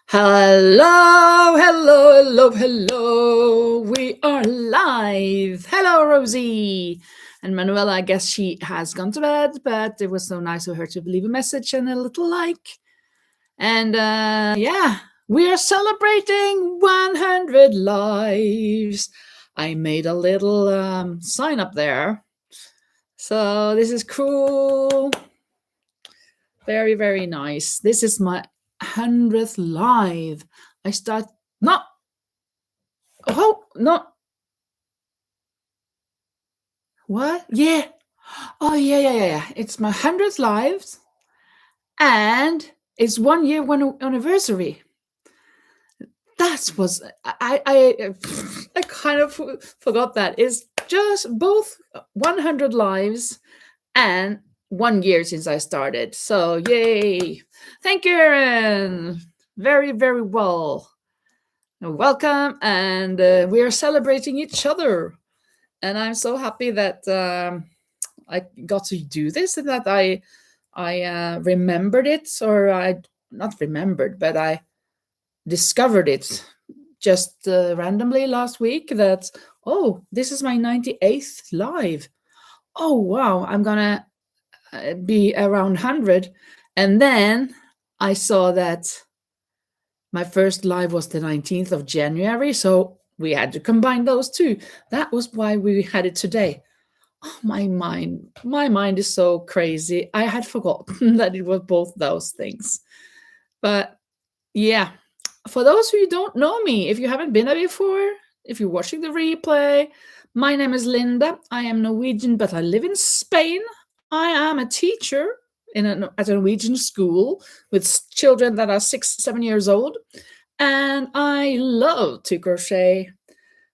Hello, hello, hello, hello. We are live. Hello, Rosie. And Manuela, I guess she has gone to bed, but it was so nice of her to leave a message and a little like. And yeah, we are celebrating 100 lives. I made a little sign up there. So this is cool. Very, very nice. This is my 100th live. I start. No, oh, no. What? Yeah. Oh, yeah. It's my 100th lives, and it's 1 year, one anniversary. That was I kind of forgot that. It's just both 100 lives and 1 year since I started. So yay! Thank you, Erin. Very, very well. Welcome, and we are celebrating each other. And I'm so happy that I got to do this and that I remembered it, or I not remembered, but I discovered it just randomly last week. That this is my 98th live. Oh wow, I'm gonna be around 100, and then I saw that my first live was the 19th of January, so we had to combine those two. That was why we had it today. Oh, my mind is so crazy. I had forgotten that it was both those things. But yeah, for those who don't know me, if you haven't been there before, if you're watching the replay, my name is Linda. I am Norwegian, but I live in Spain. I am a teacher at a Norwegian school with children that are 6, 7 years old, and I love to crochet.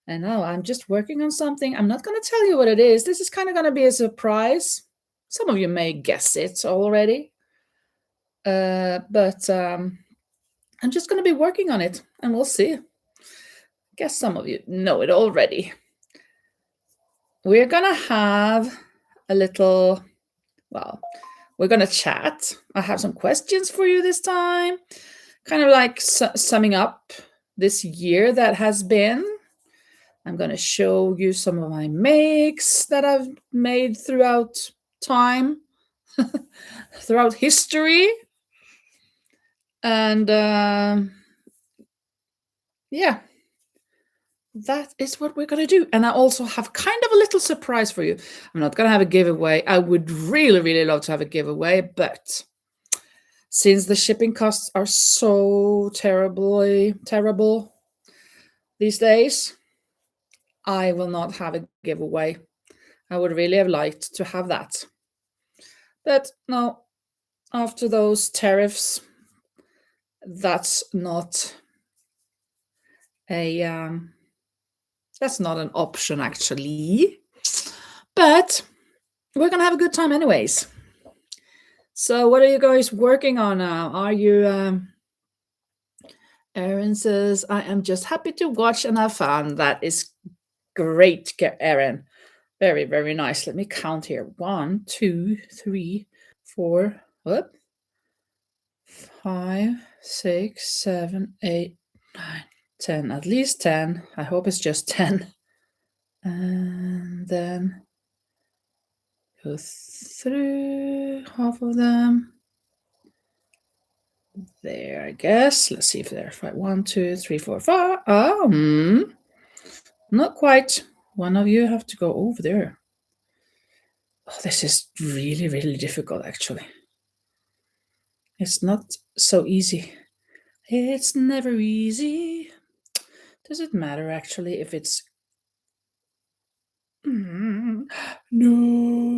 And now I'm just working on something. I'm not going to tell you what it is. This is kind of going to be a surprise. Some of you may guess it already, but I'm just going to be working on it, and we'll see. I guess some of you know it already. We're going to have a little, well, we're going to chat. I have some questions for you this time, kind of like summing up this year that has been. I'm going to show you some of my makes that I've made throughout time, throughout history. And yeah, that is what we're going to do. And I also have kind of a little surprise for you. I'm not going to have a giveaway. I would really, really love to have a giveaway, but since the shipping costs are so terrible these days, I will not have a giveaway. I would really have liked to have that. But no, after those tariffs, that's not an option actually. But we're gonna have a good time anyways. So what are you guys working on now? Are you Erin says, I am just happy to watch and have fun. That is great, Erin. Very, very nice. Let me count here. 1, 2, 3, 4, 5, 6, 7, 8, 9, 10. At least 10. I hope it's just 10. And then go through half of them. There, I guess. Let's see if they're 1, 2, 3, 4, 5. Not quite. One of you have to go over there. Oh, this is really, really difficult, actually. It's not so easy. It's never easy. Does it matter, actually, if it's... No,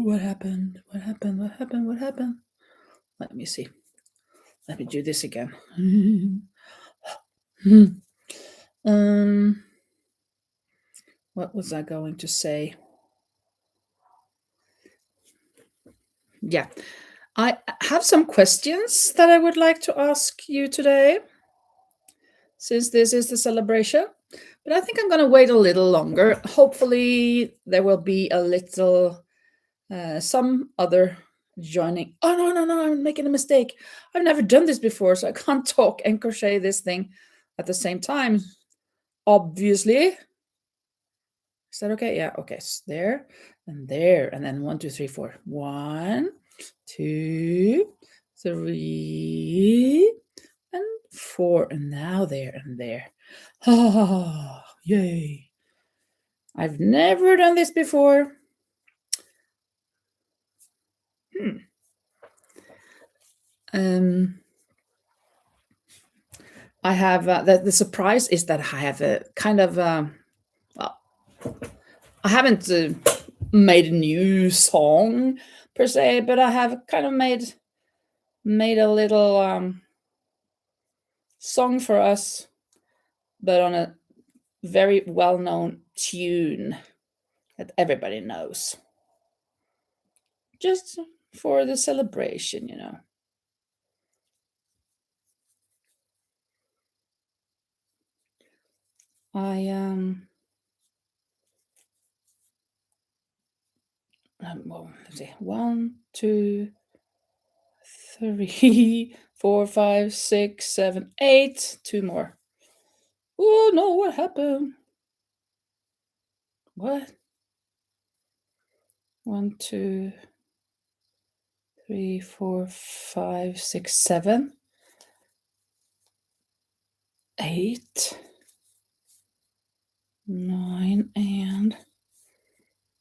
what happened? What happened? Let me see. Let me do this again. What was I going to say? Yeah, I have some questions that I would like to ask you today, since this is the celebration. But I think I'm going to wait a little longer. Hopefully there will be a little, some other joining. Oh, no, no, no, I'm making a mistake. I've never done this before, so I can't talk and crochet this thing at the same time. Obviously. Is that okay? Yeah, okay. So there, and then 1, 2, 3, 4. 1, 2, 3, and 4. And now there and there. Oh, yay. I've never done this before. I have the surprise is that I have a kind of well, I haven't made a new song per se, but I have kind of made a little song for us, but on a very well-known tune that everybody knows, just for the celebration, you know. Well, let's see. 1, 2, 3, 4, 5, 6, 7, 8. 2 more. Oh no, what happened? What? 1, 2, 3, 4, 5, 6, 7, 8, 9, and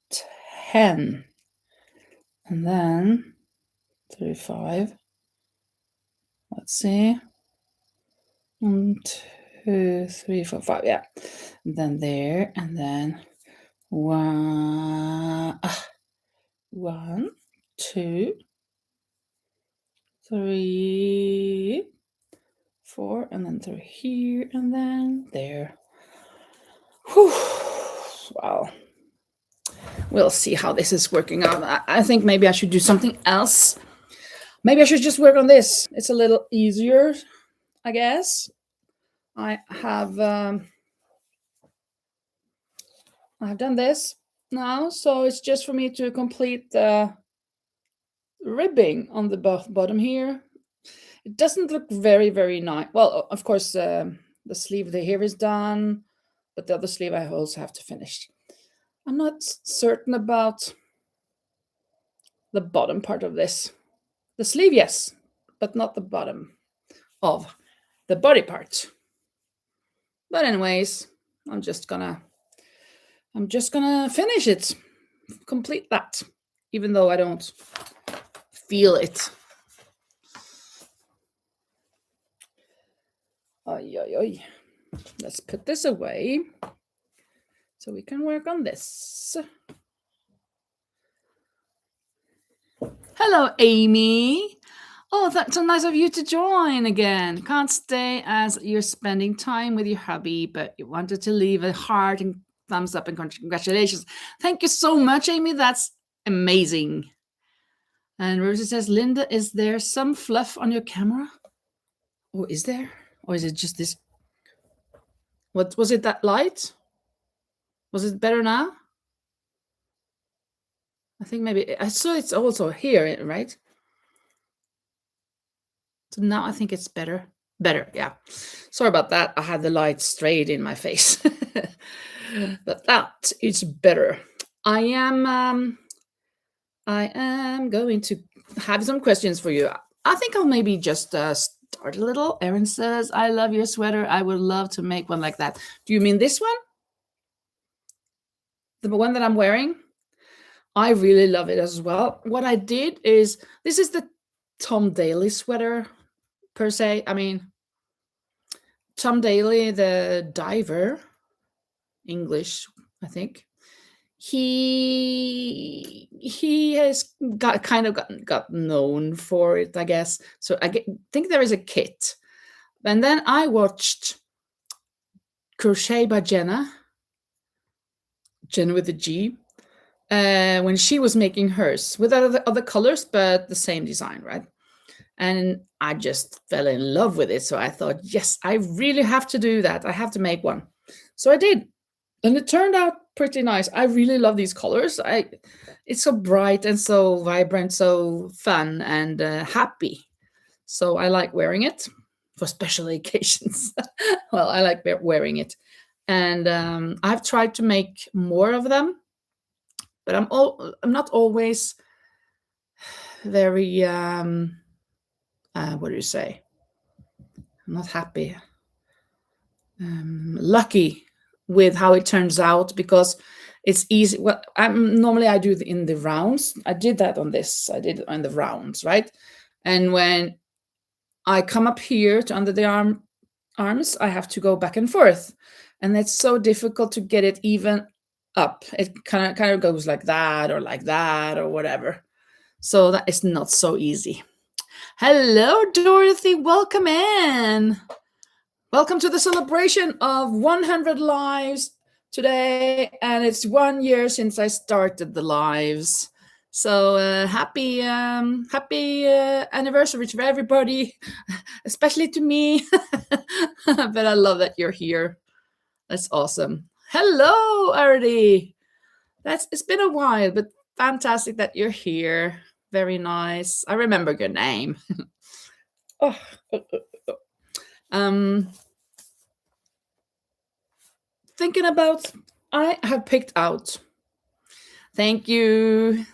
10. And then 3, 5. Let's see. 1, 2, 3, 4, 5. Yeah. And then there, and then 1, 1, 2, 3, 4, and then through here, and then there. Whew. Wow. We'll see how this is working out. I think maybe I should do something else. Maybe I should just work on this. It's a little easier, I guess. I've done this now, so it's just for me to complete the ribbing on the bottom here. It doesn't look very, very nice. Well, of course, the sleeve here is done, but the other sleeve I also have to finish. I'm not certain about the bottom part of this. The sleeve, yes, but not the bottom of the body part. But anyways, I'm just gonna finish it, complete that, even though I don't feel it. Oy, oy, oy. Let's put this away so we can work on this. Hello, Amy. Oh, that's so nice of you to join again. Can't stay as you're spending time with your hubby, but you wanted to leave a heart and thumbs up and congratulations. Thank you so much, Amy. That's amazing. And Rosie says, Linda, is there some fluff on your camera? Oh, is there? Or is it just this? What was it, that light? Was it better now? I think maybe I saw it's also here, right? So now I think it's better. Better, yeah. Sorry about that. I had the light straight in my face. But that is better. I am going to have some questions for you. I think I'll maybe just start a little. Erin says, I love your sweater. I would love to make one like that. Do you mean this one? The one that I'm wearing? I really love it as well. What I did is, this is the Tom Daley sweater per se. I mean, Tom Daley, the diver, English, I think. He has got known for it, I guess. So think there is a kit. And then I watched Crochet by Jenna with a G, when she was making hers with other colors, but the same design, right? And I just fell in love with it. So I thought, yes, I really have to do that. I have to make one. So I did. And it turned out pretty nice. I really love these colors. It's so bright and so vibrant, so fun and happy. So I like wearing it for special occasions. Well, I like wearing it, and I've tried to make more of them, but I'm not always very what do you say? I'm not happy, lucky with how it turns out because it's easy. Well, I do it in the rounds. I did that on this. I did it on the rounds, right? And when I come up here to under the arms, I have to go back and forth, and it's so difficult to get it even up. It kind of goes like that or whatever. So that is not so easy. Hello, Dorothy. Welcome in. Welcome to the celebration of 100 lives today, and it's 1 year since I started the lives. So happy anniversary to everybody, especially to me. But I love that you're here. That's awesome. Hello, Artie. It's been a while, but fantastic that you're here. Very nice. I remember your name. Oh, um, thinking about, I have picked out. Thank you.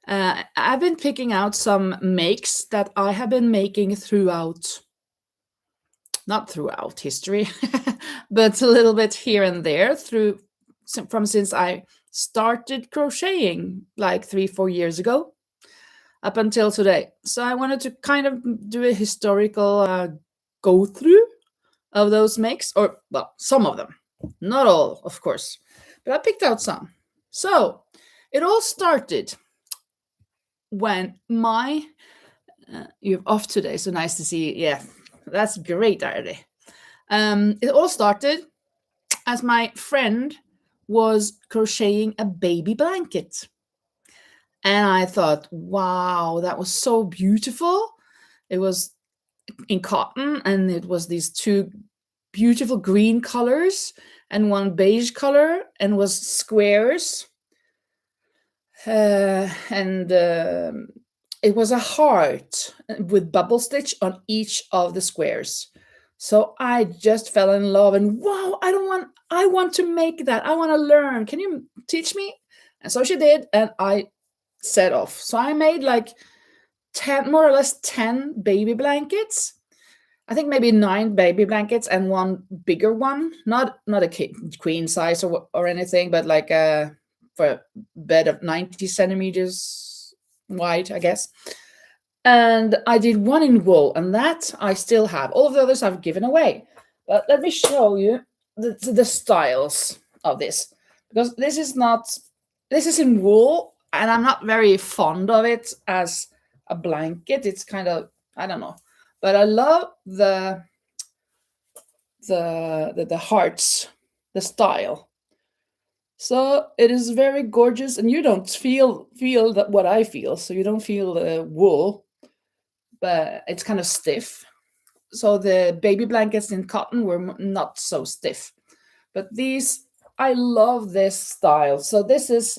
I've been picking out some makes that I have been making throughout, not throughout history, but a little bit here and there from since I started crocheting like 3-4 years ago up until today. So I wanted to kind of do a historical go through of those makes, or well, some of them, not all, of course, but I picked out some. So it all started when you're off today, so nice to see you. Yeah, that's great, Artie. It all started as my friend was crocheting a baby blanket. And I thought, wow, that was so beautiful. It was in cotton, and it was these two beautiful green colors and one beige color, and was squares. And it was a heart with bubble stitch on each of the squares. So I just fell in love, and wow, I want to make that. I want to learn. Can you teach me? And so she did, and I set off. So I made like 10, more or less 10 baby blankets. I think maybe 9 baby blankets and one bigger one, not a queen size or anything, but like for a bed of 90 centimeters wide, I guess. And I did one in wool, and that I still have. All of the others I've given away. But let me show you the styles of this, because this is in wool, and I'm not very fond of it as a blanket. It's kind of, I don't know, but I love the hearts, the style. So it is very gorgeous, and you don't feel that what I feel. So you don't feel the wool, but it's kind of stiff. So the baby blankets in cotton were not so stiff, but these, I love this style. So this is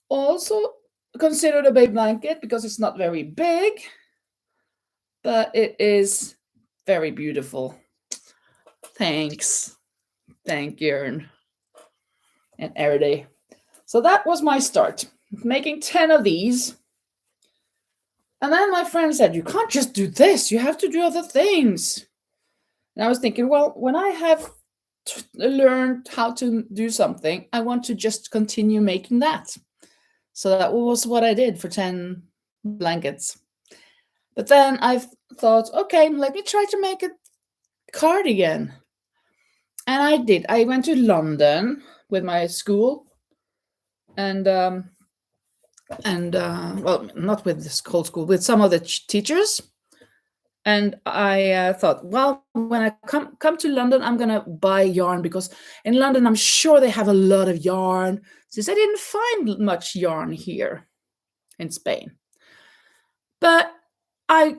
also considered a baby blanket because it's not very big, but it is very beautiful. Thanks. Thank you. And Eride. So that was my start, making 10 of these. And then my friend said, you can't just do this, you have to do other things. And I was thinking, well, when I have learned how to do something, I want to just continue making that. So that was what I did for 10 blankets. But then I thought, okay, let me try to make a cardigan. And I did. I went to London with my school, and well, not with this whole school, with some of the teachers. And I thought, well, when I come to London, I'm gonna buy yarn, because in London I'm sure they have a lot of yarn, since I didn't find much yarn here in Spain. But I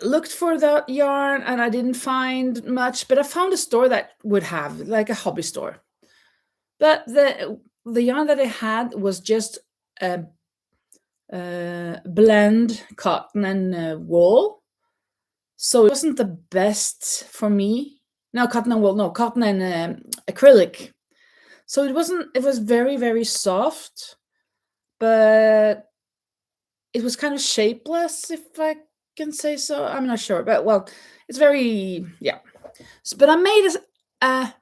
looked for that yarn and I didn't find much, but I found a store that would have, like a hobby store. But the yarn that I had was just a, blend cotton and wool, so it wasn't the best for me. No, cotton and wool, no, cotton and acrylic. So it wasn't. It was very, very soft, but it was kind of shapeless, if I can say so. I'm not sure, but well, it's very, yeah. But I made a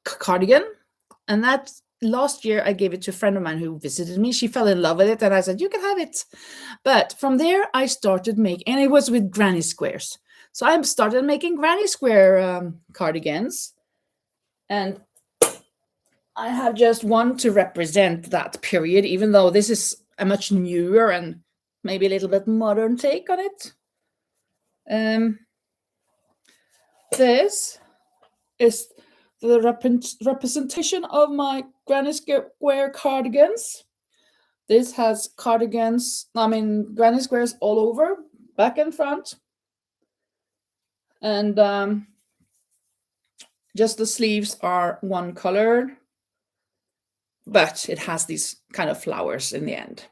cardigan, and that last year I gave it to a friend of mine who visited me. She fell in love with it, and I said, "You can have it." But from there, I started making, and it was with granny squares. So I started making granny square cardigans, and I have just one to represent that period, even though this is a much newer and maybe a little bit modern take on it. Um, this is the representation of my granny square cardigans. This has granny squares all over, back and front. And just the sleeves are one color, but it has these kind of flowers in the end.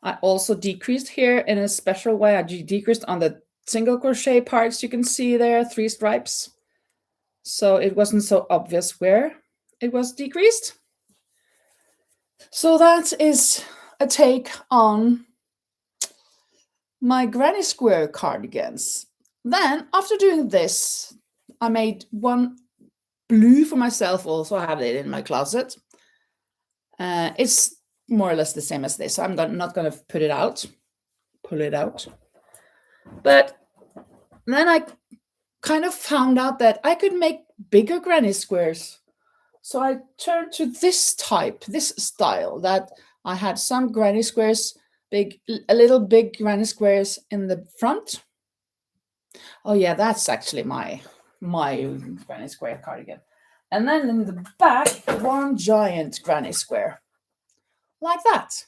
I also decreased here in a special way. I decreased on the single crochet parts. You can see there 3 stripes. So it wasn't so obvious where it was decreased. So that is a take on my granny square cardigans. Then after doing this, I made one blue for myself also. I have it in my closet. It's more or less the same as this, so I'm not going to pull it out. But then I kind of found out that I could make bigger granny squares. So I turned to this style, that I had some granny squares, a little big granny squares in the front. Oh yeah, that's actually my granny square cardigan. And then in the back, one giant granny square. Like that.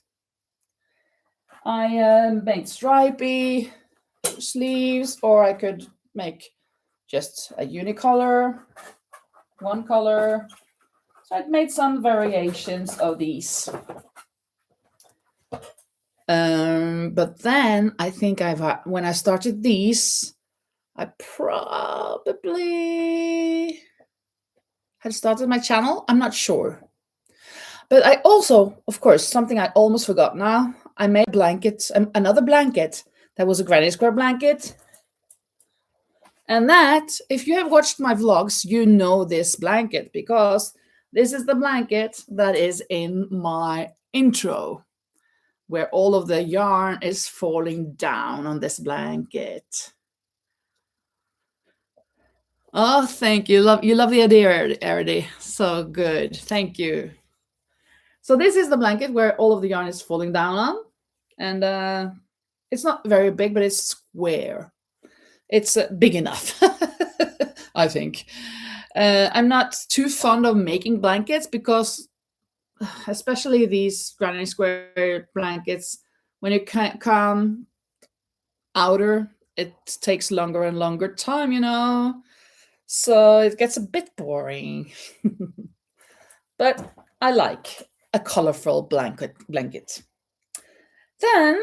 I made stripy sleeves, or I could make just a unicolor, one color. So I've made some variations of these. But then I think when I started these, I probably had started my channel. I'm not sure. But I also, of course, something I almost forgot now, I made a blanket, another blanket that was a granny square blanket. And that, if you have watched my vlogs, you know this blanket, because this is the blanket that is in my intro, where all of the yarn is falling down on this blanket. Oh, thank you. You love the idea, Erdi. So good. Thank you. So this is the blanket where all of the yarn is falling down on. And it's not very big, but it's square. It's big enough, I think. I'm not too fond of making blankets because, especially these granny square blankets, when you come outer, it takes longer and longer time, so it gets a bit boring. But I like a colorful blanket. Then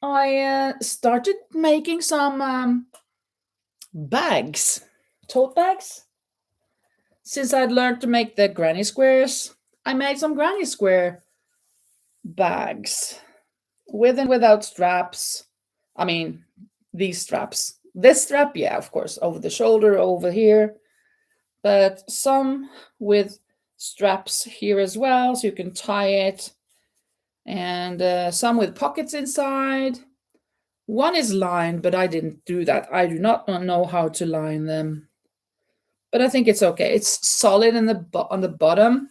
I started making some bags, tote bags. Since I'd learned to make the granny squares, I made some granny square bags, with and without straps. I mean, these straps. This strap, yeah, of course, over the shoulder, over here. But some with straps here as well, so you can tie it. And some with pockets inside. One is lined, but I didn't do that. I do not know how to line them. But I think it's okay. It's solid on the bottom.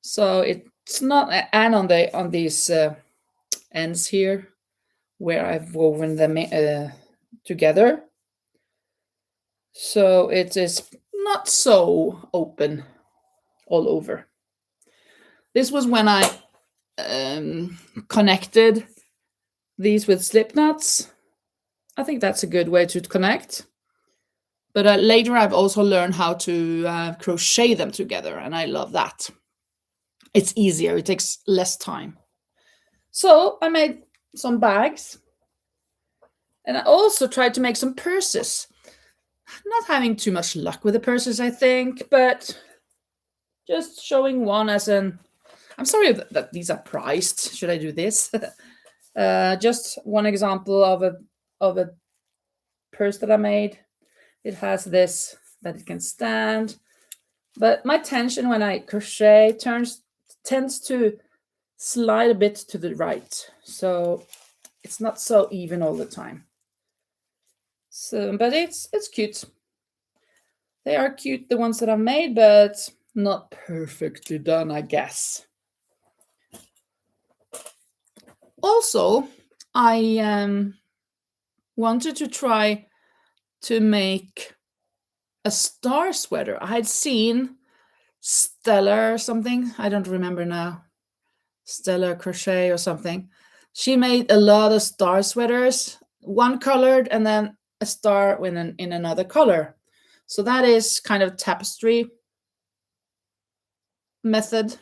So it's not, and on these ends here, where I've woven them together. So it is not so open all over. This was when I connected these with slip knots. I think that's a good way to connect. But later I've also learned how to crochet them together, and I love that. It's easier, it takes less time. So I made some bags, and I also tried to make some purses. Not having too much luck with the purses, I think, but just showing one as an. I'm sorry that these are priced. Should I do this? Just one example of a purse that I made. It has this that it can stand, but my tension when I crochet tends to slide a bit to the right, so it's not so even all the time. So, but it's cute. They are cute, the ones that I've made, but not perfectly done, I guess. Also, I wanted to try to make a star sweater. I had seen Stella or something. I don't remember now. Stella Crochet or something. She made a lot of star sweaters, one colored and then a star in another color. So that is kind of tapestry method.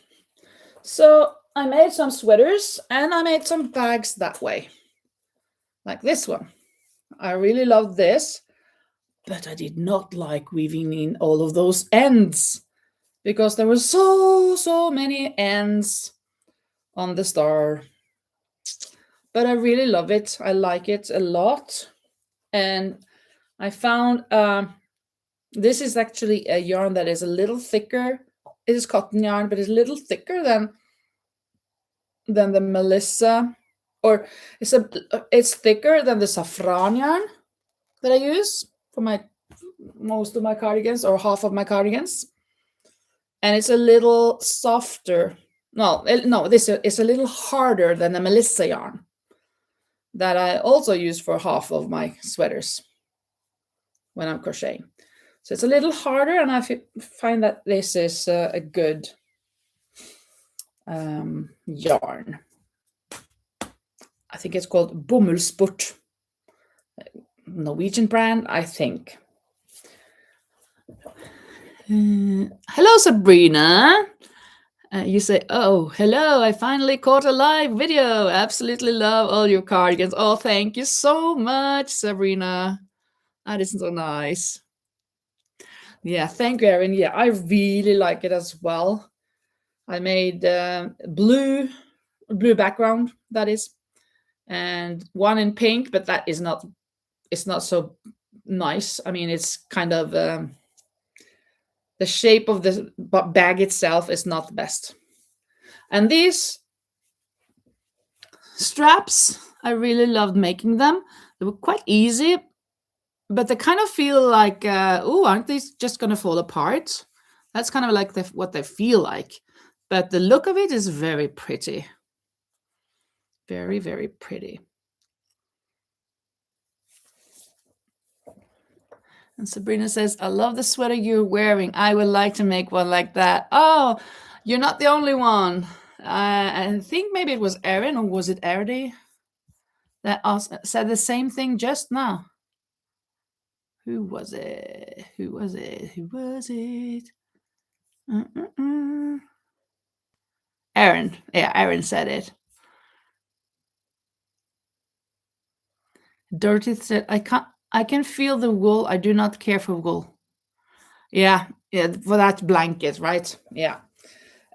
So I made some sweaters and I made some bags that way, like this one. I really loved this, but I did not like weaving in all of those ends because there were so many ends on the star. But I really love it. I like it a lot. And I found this is actually a yarn that is a little thicker. It is cotton yarn, but it's a little thicker than the Melissa, or it's thicker than the saffron yarn that I use for most of my cardigans or half of my cardigans, and it's a little softer. No, this is a little harder than the Melissa yarn that I also use for half of my sweaters when I'm crocheting. So it's a little harder, and I find that this is a good yarn. I think it's called Bomullsport, Norwegian brand, I think. Hello, Sabrina. You say, oh, hello, I finally caught a live video. Absolutely love all your cardigans. Oh, thank you so much, Sabrina. That is so nice. Yeah, thank you, Erin. Yeah, I really like it as well. I made blue background, that is, and one in pink, but that is not, it's not so nice. I mean, it's kind of the shape of the bag itself is not the best. And these straps, I really loved making them. They were quite easy, but they kind of feel like, oh, aren't these just going to fall apart? That's kind of like what they feel like. But the look of it is very pretty. Very, very pretty. And Sabrina says, I love the sweater you're wearing. I would like to make one like that. Oh, you're not the only one. I think maybe it was Erin, or was it Erdi that said the same thing just now? Who was it? Who was it? Who was it? Erin. Yeah, Erin said it. Dorothy said, I can feel the wool. I do not care for wool. Yeah, for that blanket, right? Yeah.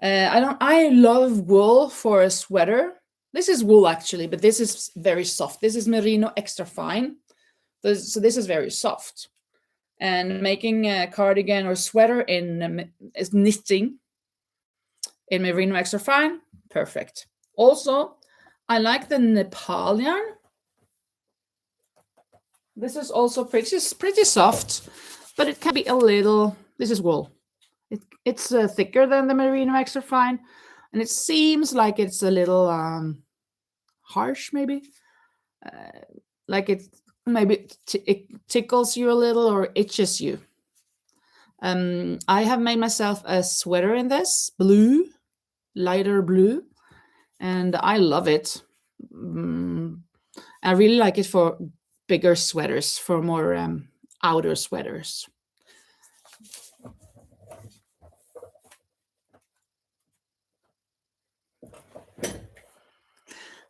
I love wool for a sweater. This is wool actually, but this is very soft. This is merino extra fine. So this is very soft. And making a cardigan or sweater is knitting in merino extra fine, perfect. Also, I like the Nepal yarn. This is also pretty soft, but it can be a little. This is wool. It's thicker than the merino extra fine, and it seems like it's a little harsh, maybe. Like it tickles you a little or itches you. I have made myself a sweater in this blue, lighter blue, and I love it. I really like it for bigger sweaters, for more outer sweaters.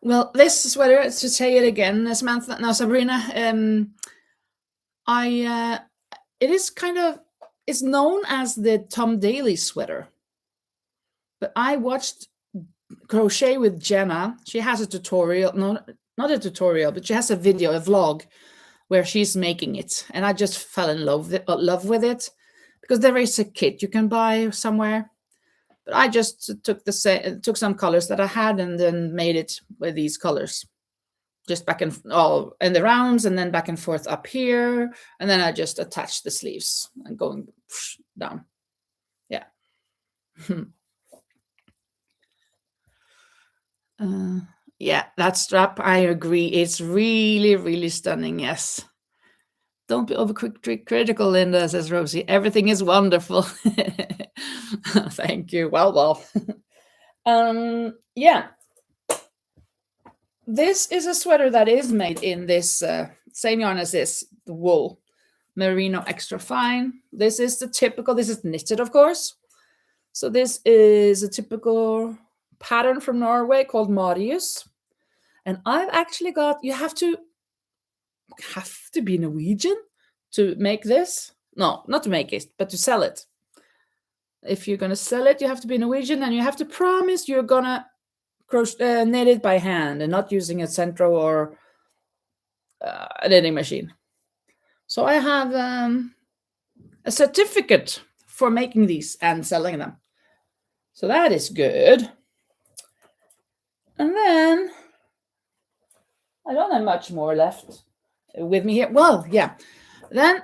Well, this sweater, to say it again, Samantha, now Sabrina, I it is kind of, it's known as the Tom Daly sweater, but I watched Crochet with Jenna. She has a tutorial, no, not a tutorial, but she has a video, a vlog where she's making it, and I just fell in love with it because there is a kit you can buy somewhere. But I just took some colors that I had and then made it with these colors, just back and all in the rounds, and then back and forth up here, and then I just attached the sleeves and going down. Yeah. Yeah, that strap, I agree. It's really, really stunning. Yes. Don't be critical, Linda, says Rosie. Everything is wonderful. Thank you. Well. Yeah. This is a sweater that is made in this same yarn as this, the wool, merino extra fine. This is the typical, this is knitted, of course. So this is a typical pattern from Norway called Marius. And I've actually got, you have to be Norwegian to make this. No, not to make it, but to sell it. If you're going to sell it, you have to be Norwegian, and you have to promise you're going to knit it by hand and not using a Centro or a knitting machine. So I have a certificate for making these and selling them. So that is good. And then I don't have much more left with me here. Well, yeah. Then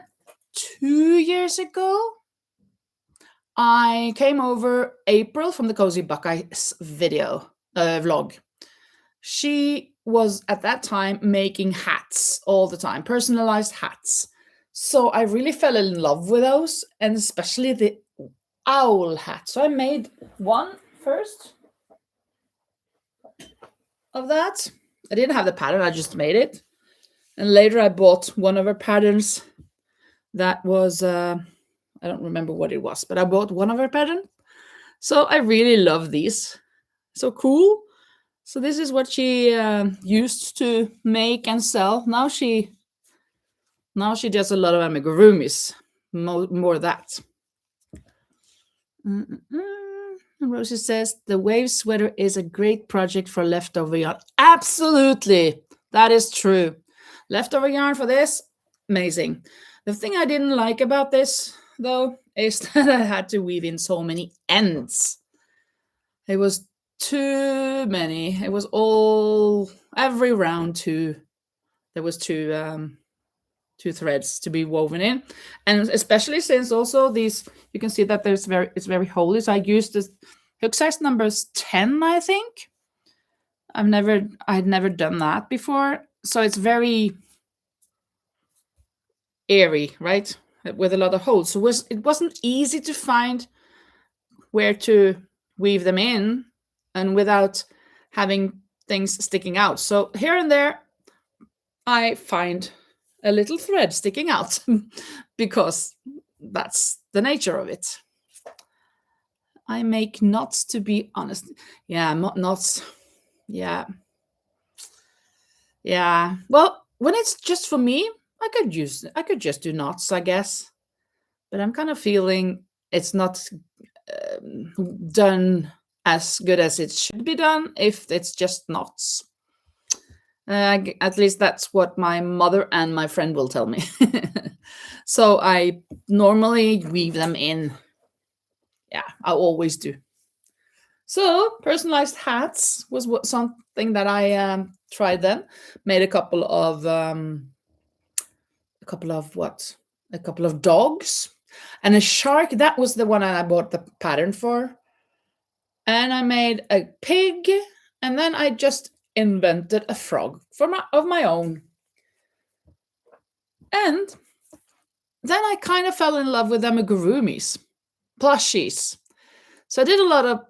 2 years ago, I came over April from the Cozy Buckeyes video vlog. She was at that time making hats all the time, personalized hats. So I really fell in love with those, and especially the owl hat. So I made one first of that. I didn't have the pattern, I just made it. And later I bought one of her patterns that was, I don't remember what it was, but I bought one of her patterns. So I really love these. So cool. So this is what she used to make and sell. Now she does a lot of amigurumis, more of that. Rosie says the wave sweater is a great project for leftover yarn. Absolutely, that is true. Leftover yarn for this, amazing. The thing I didn't like about this, though, is that I had to weave in so many ends. It was too many. It was all, every round there was two threads to be woven in, and especially since also these, you can see that it's very holy. So I used this hook size numbers 10, I think. I'd never done that before, so it's very airy, right, with a lot of holes. So it wasn't easy to find where to weave them in and without having things sticking out. So here and there I find a little thread sticking out because that's the nature of it. I make knots, to be honest. Yeah, knots. Yeah. Well, when it's just for me, I could just do knots, I guess. But I'm kind of feeling it's not done as good as it should be done if it's just knots. At least that's what my mother and my friend will tell me. So I normally weave them in. Yeah, I always do. So personalized hats was something that I tried then. Made a couple of dogs and a shark. That was the one I bought the pattern for. And I made a pig, and then I just invented a frog of my own. And then I kind of fell in love with amigurumis, plushies. So I did a lot of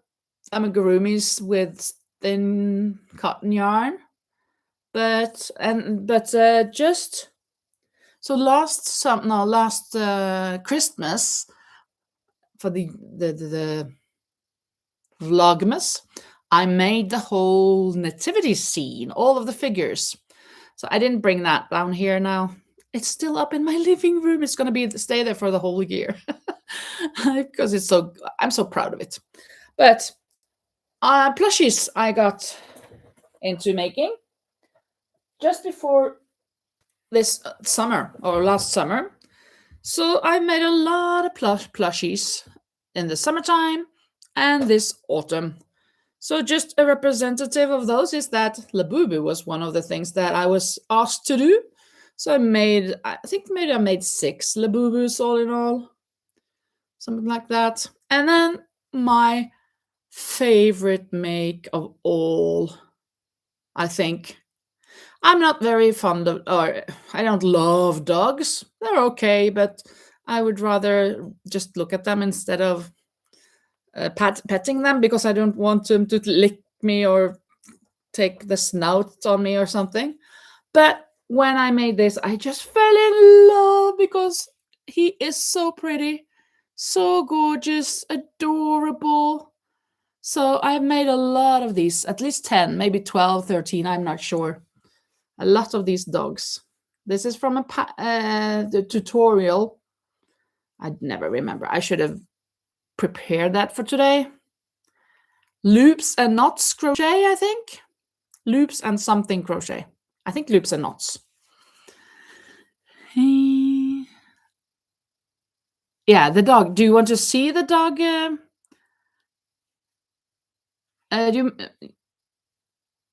amigurumis with thin cotton yarn, but just so last Christmas for the Vlogmas, I made the whole nativity scene, all of the figures. So I didn't bring that down here now. It's still up in my living room. It's going to be stay there for the whole year because I'm so proud of it. But plushies I got into making just before this summer or last summer. So I made a lot of plushies in the summertime and this autumn. So just a representative of those is that Labubu was one of the things that I was asked to do. So I think maybe I made 6 Labubus all in all, something like that. And then my favorite make of all, I think. I'm not very fond of, or I don't love dogs. They're okay, but I would rather just look at them instead of petting them because I don't want them to lick me or take the snout on me or something. But when I made this, I just fell in love because he is so pretty, so gorgeous, adorable. So I've made a lot of these, at least 10, maybe 12, 13, I'm not sure. A lot of these dogs. This is from the tutorial. I'd never remember. I should have prepared that for today. Loops and knots crochet, I think. Loops and something crochet. I think loops and knots. Yeah, the dog. Do you want to see the dog? I'm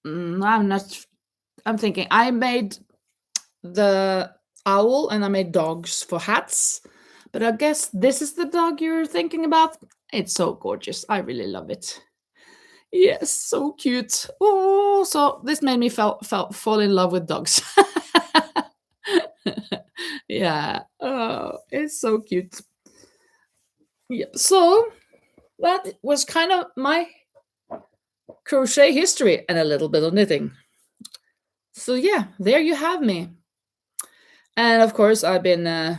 not. I'm thinking. I made the owl and I made dogs for hats, but I guess this is the dog you're thinking about. It's so gorgeous. I really love it. Yes, so cute. Oh, so this made me fall in love with dogs. Yeah. Oh, it's so cute. Yeah. So that was kind of my crochet history and a little bit of knitting. So yeah, there you have me. And of course, I've been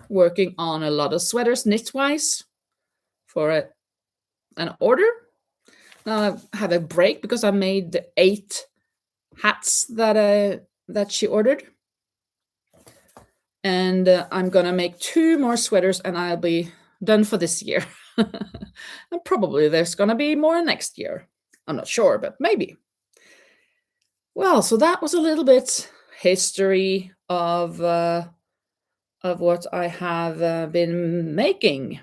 working on a lot of sweaters knitwise for an order. Now I have a break because I made the 8 hats that she ordered. And I'm gonna make 2 more sweaters and I'll be done for this year. And probably there's gonna be more next year. I'm not sure, but maybe. Well, so that was a little bit history of what I have been making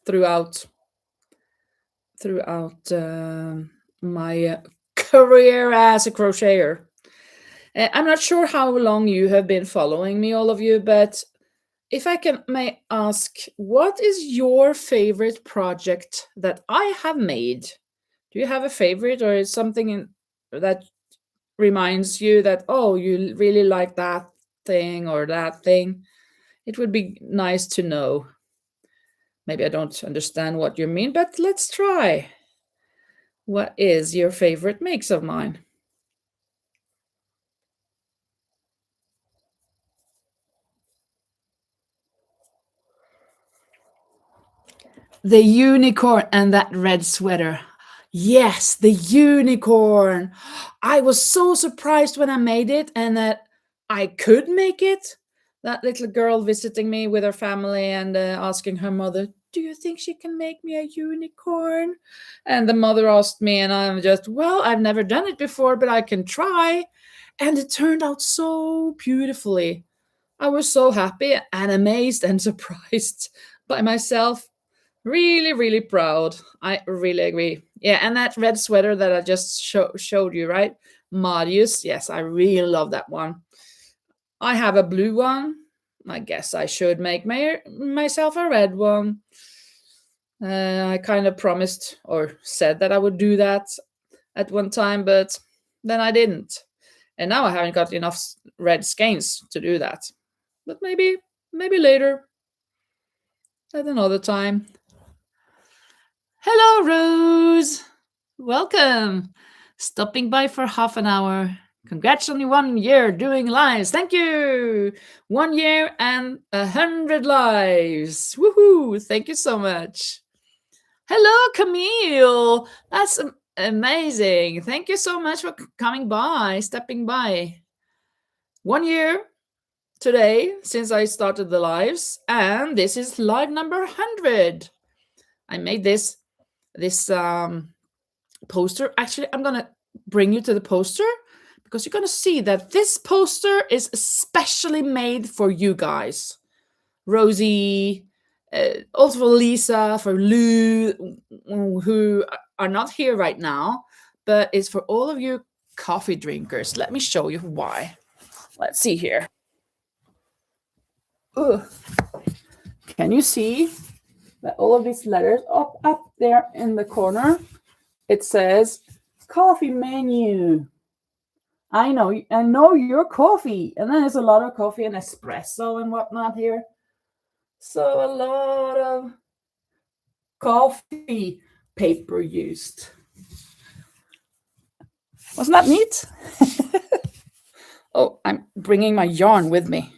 throughout my career as a crocheter. I'm not sure how long you have been following me, all of you, but if I may ask, what is your favorite project that I have made? Do you have a favorite, or is something that reminds you that, oh, you really like that thing or that thing? It would be nice to know. Maybe I don't understand what you mean, but let's try. What is your favorite makes of mine? The unicorn and that red sweater. Yes, the unicorn. I was so surprised when I made it and that I could make it. That little girl visiting me with her family and asking her mother, "Do you think she can make me a unicorn?" And the mother asked me, and I'm just, well, I've never done it before, but I can try. And it turned out so beautifully. I was so happy and amazed and surprised by myself. Really, really proud. I really agree. Yeah, and that red sweater that I just showed you, right? Marius. Yes, I really love that one. I have a blue one. I guess I should make myself a red one. I kind of promised or said that I would do that at one time, but then I didn't. And now I haven't got enough red skeins to do that. But maybe later, at another time. Hello, Rose. Welcome. Stopping by for half an hour. Congrats on your 1 year doing lives. Thank you. 1 year and 100 lives. Woohoo. Thank you so much. Hello, Camille. That's amazing. Thank you so much for coming by, stepping by. 1 year today since I started the lives, and this is live number 100. I made this poster. Actually, I'm gonna bring you to the poster because you're gonna see that this poster is especially made for you guys. Rosie, also for Lisa, for Lou, who are not here right now, but it's for all of you coffee drinkers. Let me show you why. Let's see here. Ugh. Can you see that all of these letters up there in the corner? It says coffee menu. I know your coffee, and then there's a lot of coffee and espresso and whatnot here. So a lot of coffee paper used. Wasn't that neat? Oh, I'm bringing my yarn with me.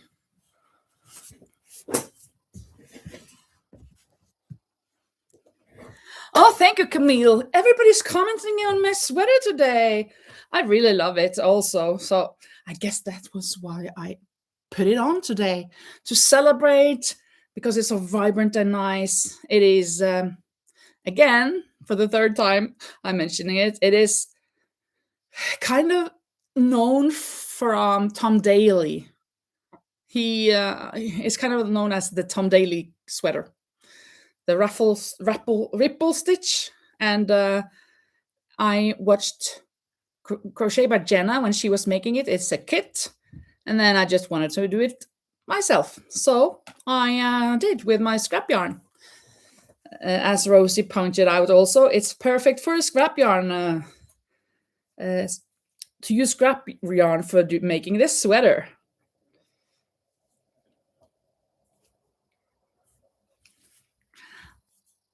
Oh, thank you, Camille. Everybody's commenting on my sweater today. I really love it also. So I guess that was why I put it on today, to celebrate, because it's so vibrant and nice. It is, again, for the third time I'm mentioning it, it is kind of known from Tom Daly. He is kind of known as the Tom Daly sweater, the ripple stitch. And I watched Crochet by Jenna when she was making it. It's a kit, and then I just wanted to do it myself, so I did with my scrap yarn. As Rosie pointed out, also it's perfect for a scrap yarn. To use scrap yarn for making this sweater.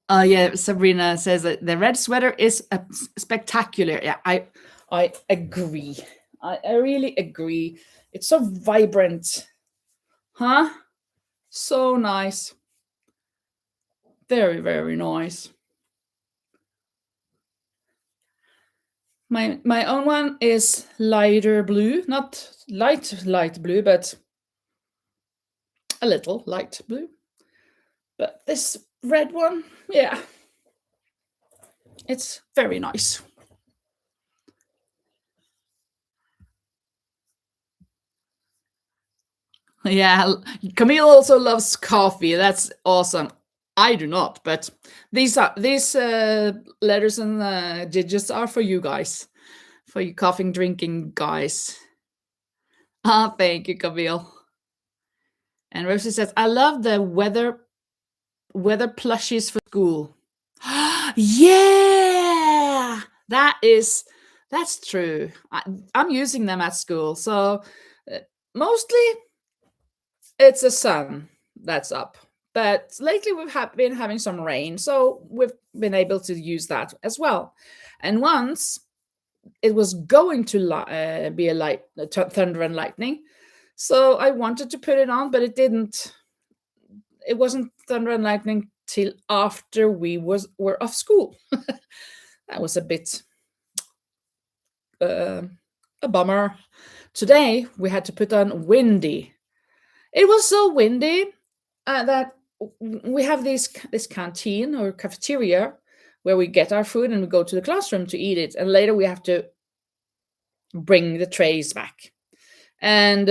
Yeah, Sabrina says that the red sweater is spectacular. Yeah, I agree. I really agree. It's so vibrant. Huh? So nice. Very, very nice. My own one is lighter blue, not light blue, but a little light blue. But this red one, yeah, it's very nice. Yeah, Camille also loves coffee. That's awesome. I do not, but these letters and digits are for you guys, for you coffee drinking guys. Ah, thank you, Camille. And Rosie says, "I love the weather plushies for school." Yeah, that's true. I'm using them at school, so mostly it's the sun that's up. But lately we've been having some rain, so we've been able to use that as well. And once it was going to be a thunder and lightning, so I wanted to put it on, but it didn't. It wasn't thunder and lightning till after we were off school. That was a bit uh, a bummer. Today we had to put on windy. It was so windy that we have this canteen or cafeteria where we get our food and we go to the classroom to eat it, and later we have to bring the trays back. And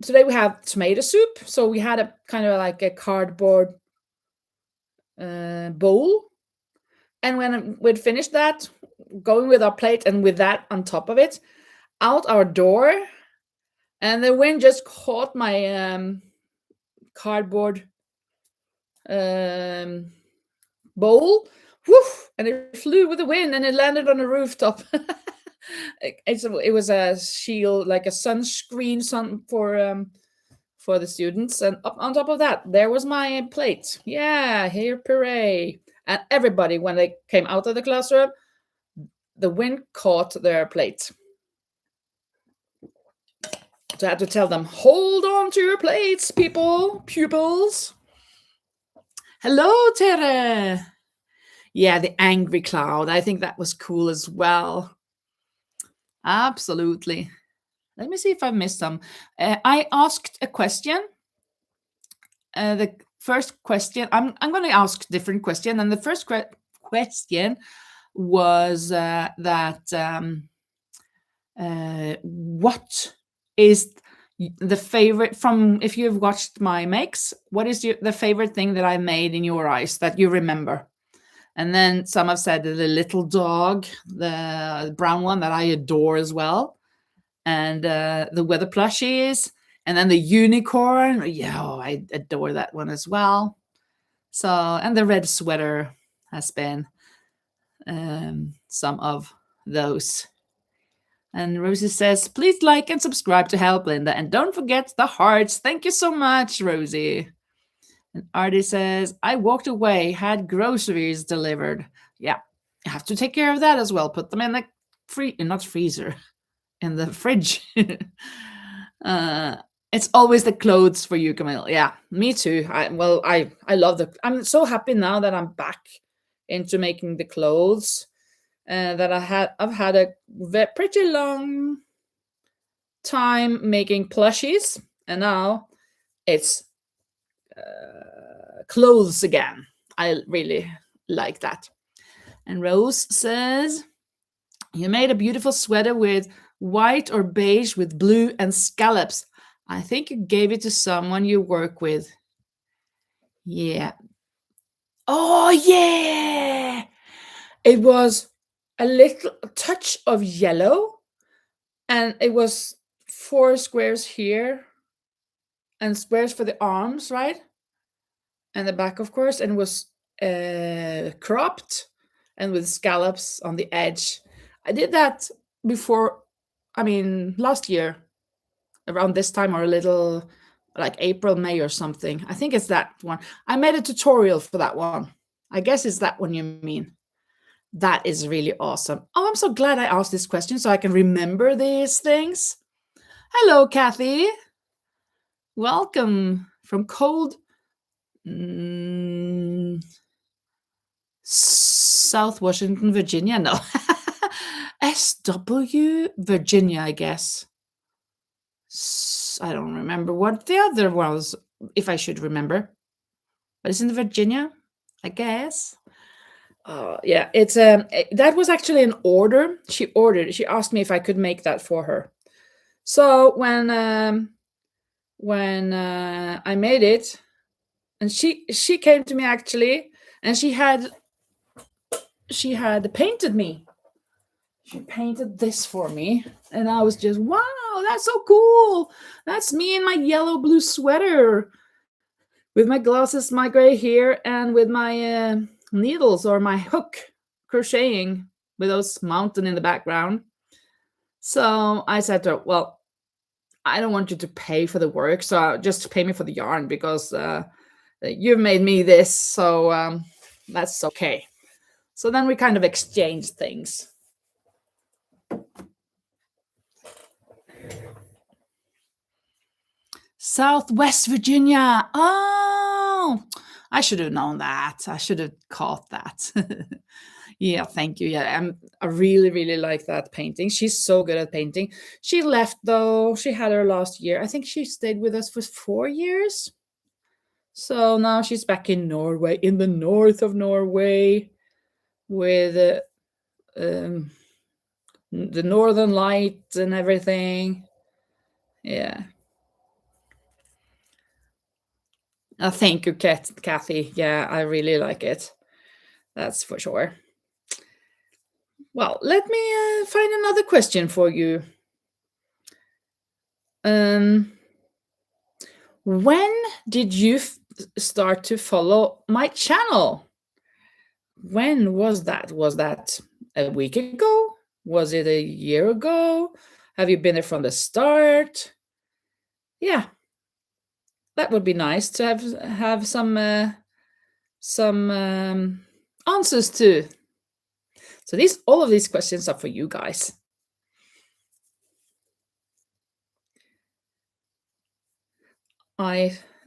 today we have tomato soup, so we had a kind of like a cardboard bowl, and when we'd finished that, going with our plate and with that on top of it, out our door, and the wind just caught my cardboard bowl, woof, and it flew with the wind and it landed on a rooftop. It was a shield, like a sunscreen for the students, and up on top of that there was my plate. Yeah, here, hooray. And everybody, when they came out of the classroom, the wind caught their plate. So I had to tell them, hold on to your plates, pupils. Hello, Tere. Yeah, the angry cloud. I think that was cool as well. Absolutely. Let me see if I missed some. I asked a question. The first question, I'm going to ask different question, and the first question was that what is the favorite from, if you've watched my makes, what is the favorite thing that I made in your eyes that you remember? And then some have said the little dog, the brown one that I adore as well, and the weather plushies, and then the unicorn. Yeah, oh, I adore that one as well. So, and the red sweater has been some of those. And Rosie says, please like and subscribe to help Linda. And don't forget the hearts. Thank you so much, Rosie. And Artie says, I walked away, had groceries delivered. Yeah, you have to take care of that as well. Put them in the not freezer, in the fridge. uh, it's always the clothes for you, Camille. Yeah, me too. I love I'm so happy now that I'm back into making the clothes. That I've had a pretty long time making plushies, and now it's clothes again. I really like that. And Rose says, you made a beautiful sweater with white or beige with blue and scallops. I think you gave it to someone you work with. Yeah. Oh, yeah. It was a little touch of yellow, and it was 4 squares here and squares for the arms, right? And the back, of course, and it was cropped and with scallops on the edge. I did that before, I mean, last year around this time, or a little like April, May or something. I think it's that one. I made a tutorial for that one. I guess it's that one you mean. That is really awesome. Oh, I'm so glad I asked this question so I can remember these things. Hello, Kathy. Welcome from cold South Washington, Virginia. No. SW Virginia, I guess. I don't remember what the other was, if I should remember. But it's in Virginia, I guess. Yeah, it's that was actually an order. She asked me if I could make that for her. So when I made it, and she came to me actually, and she had painted me. She painted this for me, and I was just, wow, that's so cool. That's me in my yellow blue sweater with my glasses, my gray hair, and with my needles or my hook crocheting with those mountain in the background. So I said to her, well, I don't want you to pay for the work, so just pay me for the yarn, because you've made me this, so that's okay. So then we kind of exchanged things. Southwest Virginia. Oh, I should have known that. I should have caught that. Yeah, thank you. Yeah, I really, really like that painting. She's so good at painting. She left though. She had her last year. I think she stayed with us for 4 years. So now she's back in Norway, in the north of Norway, with the northern lights and everything. Yeah. Thank you, Kathy. Yeah, I really like it. That's for sure. Well, let me find another question for you. When did you start to follow my channel? When was that? Was that a week ago? Was it a year ago? Have you been there from the start? Yeah, that would be nice to have some answers to. So all of these questions are for you guys.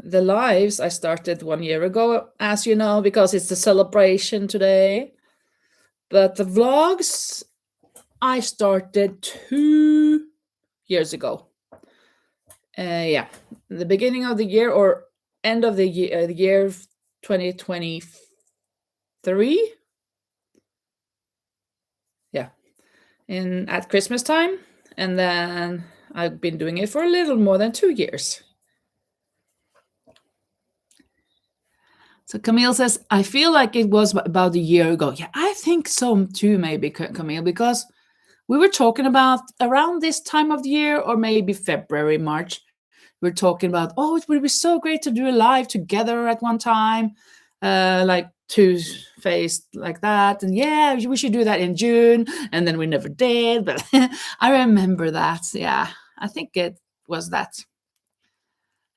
The lives I started 1 year ago, as you know, because it's the celebration today. But the vlogs I started 2 years ago. Yeah, the beginning of the year or end of the year 2023. Yeah, in at Christmas time, and then I've been doing it for a little more than 2 years. So Camille says, I feel like it was about a year ago. Yeah, I think so too, maybe, Camille, because we were talking about around this time of the year, or maybe February, March. We're talking about, oh, it would be so great to do a live together at one time, like two faced like that. And yeah, we should do that in June. And then we never did. But I remember that. Yeah, I think it was that.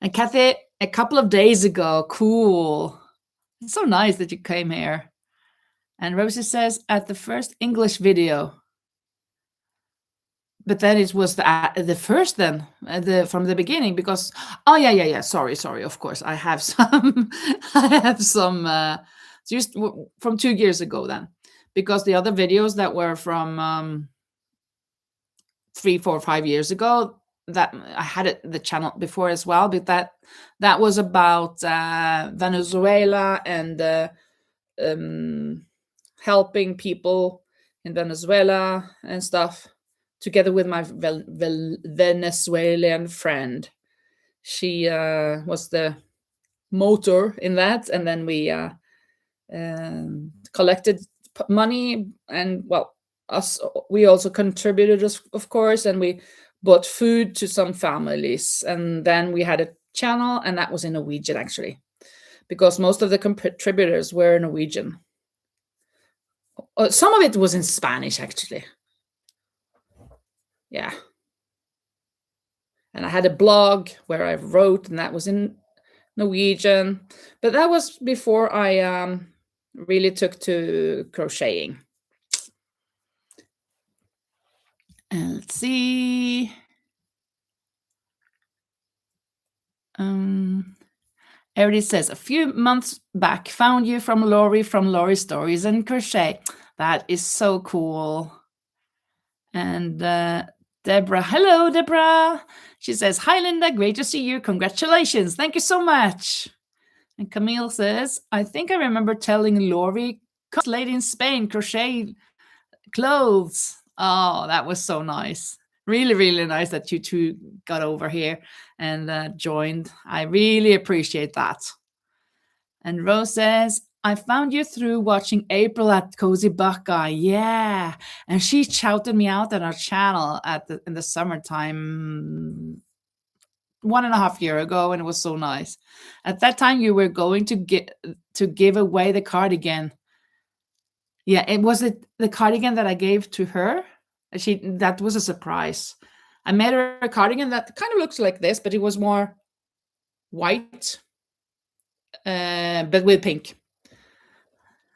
And Kathy, a couple of days ago, cool. It's so nice that you came here. And Rosie says, at the first English video. But then it was the first then, from the beginning, because yeah. Sorry. Of course, I have some, I have some, just from 2 years ago then, because the other videos that were from 3, 4, 5 years ago, that I had the channel before as well, but that was about Venezuela and helping people in Venezuela and stuff, together with my Venezuelan friend. She was the motor in that, and then we collected money, and well, us, we also contributed, of course, and we bought food to some families, and then we had a channel, and that was in Norwegian actually, because most of the contributors were Norwegian. Some of it was in Spanish actually. Yeah. And I had a blog where I wrote, and that was in Norwegian. But that was before I really took to crocheting. And let's see. Everybody says, a few months back, found you from Lori Stories and Crochet. That is so cool. And Deborah, hello, Deborah. She says, hi, Linda, great to see you. Congratulations. Thank you so much. And Camille says, I think I remember telling Lori, lady in Spain, crochet clothes. Oh, that was so nice. Really, really nice that you two got over here and joined. I really appreciate that. And Rose says, I found you through watching April at Cozy Buckeye. Yeah. And she shouted me out on our channel in the summertime 1.5 years ago, and it was so nice. At that time, you were going to give away the cardigan. Yeah, it was the cardigan that I gave to her. That was a surprise. I made her a cardigan that kind of looks like this, but it was more white, but with pink.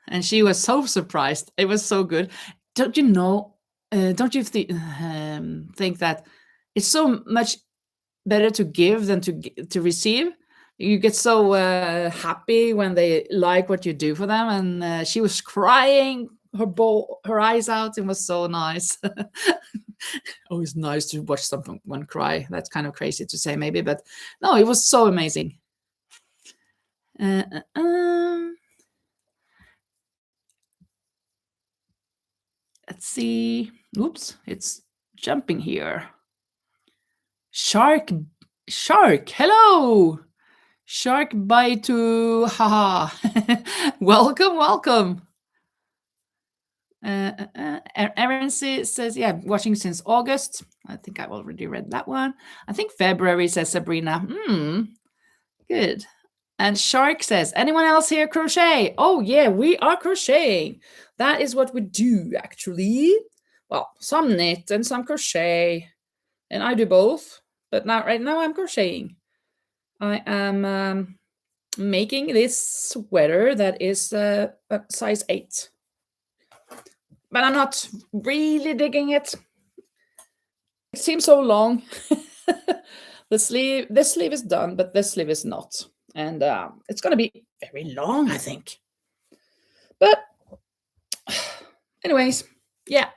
And she was so surprised. It was so good. Don't you know? Don't you think that it's so much better to give than to receive? You get so happy when they like what you do for them. And she was crying her eyes out. It was so nice. Always nice to watch someone cry. That's kind of crazy to say, maybe, but no, it was so amazing. Let's see. Oops, it's jumping here. Shark, hello. Shark bite to haha. Welcome. Erin says, yeah, watching since August. I think I already read that one. I think February, says Sabrina. Good. And Shark says, anyone else here crochet? Oh, yeah, we are crocheting. That is what we do, actually. Well, some knit and some crochet. And I do both. But right now I'm crocheting. I am making this sweater that is a size 8. But I'm not really digging it. It seems so long. This sleeve is done, but this sleeve is not. And it's going to be very long, I think. But Anyways, yeah.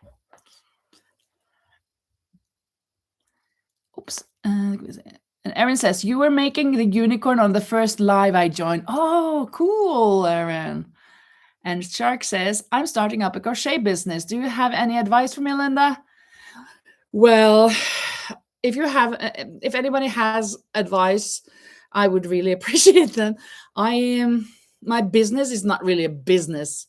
Oops. And Erin says, you were making the unicorn on the first live I joined. Oh, cool, Erin. And Shark says, I'm starting up a crochet business. Do you have any advice for me, Linda? Well, if anybody has advice, I would really appreciate that. I am my business is not really a business.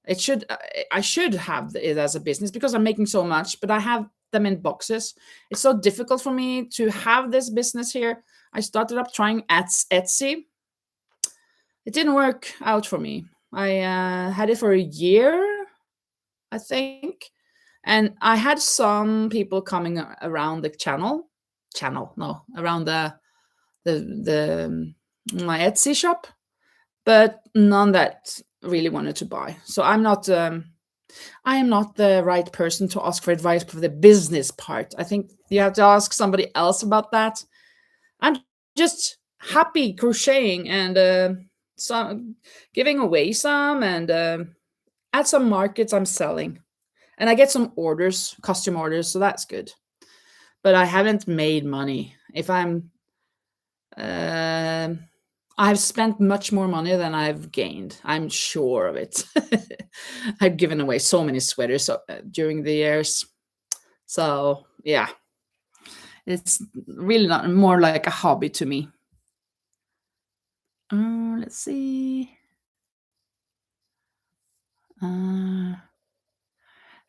It should I should have it as a business because I'm making so much, but I have them in boxes. It's so difficult for me to have this business here. I started up trying at Etsy. It didn't work out for me. I had it for a year, I think, and I had some people coming around the channel, no, around the my Etsy shop, but none that really wanted to buy. So I am not the right person to ask for advice for the business part. I think you have to ask somebody else about that. I'm just happy crocheting and some giving away some, and at some markets I'm selling, and I get some orders, custom orders, so that's good. But I haven't made money. If um I've spent much more money than I've gained. I'm sure of it. I've given away so many sweaters during the years. So, yeah, it's really not more like a hobby to me. Let's see. Uh,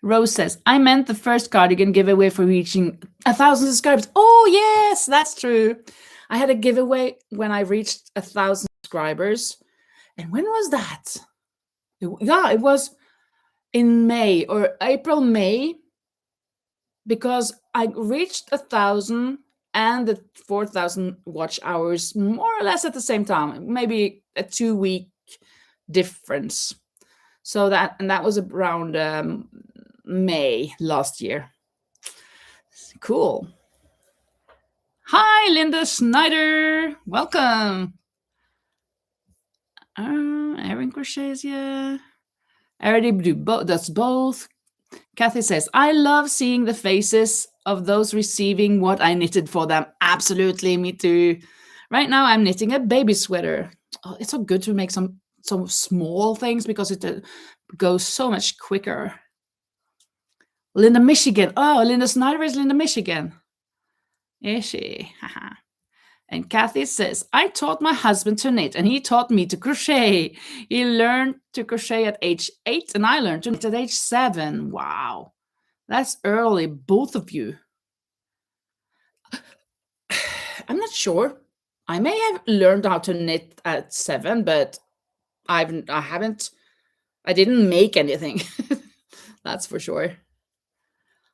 Rose says, I meant the first cardigan giveaway for reaching 1,000 subscribers. Oh, yes, that's true. I had a giveaway when I reached 1,000 subscribers. And when was that? Yeah, it was in May or April, May, because I reached 1,000 and the 4,000 watch hours more or less at the same time, maybe a 2 week difference. So that was around May last year. Cool. Hi, Linda Schneider. Welcome. Erin crochets, yeah. I already do both. That's both. Kathy says, I love seeing the faces of those receiving what I knitted for them. Absolutely, me too. Right now, I'm knitting a baby sweater. Oh, it's so good to make some small things because it goes so much quicker. Linda, Michigan. Oh, Linda Snyder is Linda, Michigan. Is she? And Kathy says, I taught my husband to knit and he taught me to crochet. He learned to crochet at age 8 and I learned to knit at age 7. Wow. That's early, both of you. I'm not sure. I may have learned how to knit at 7, but I didn't make anything. That's for sure.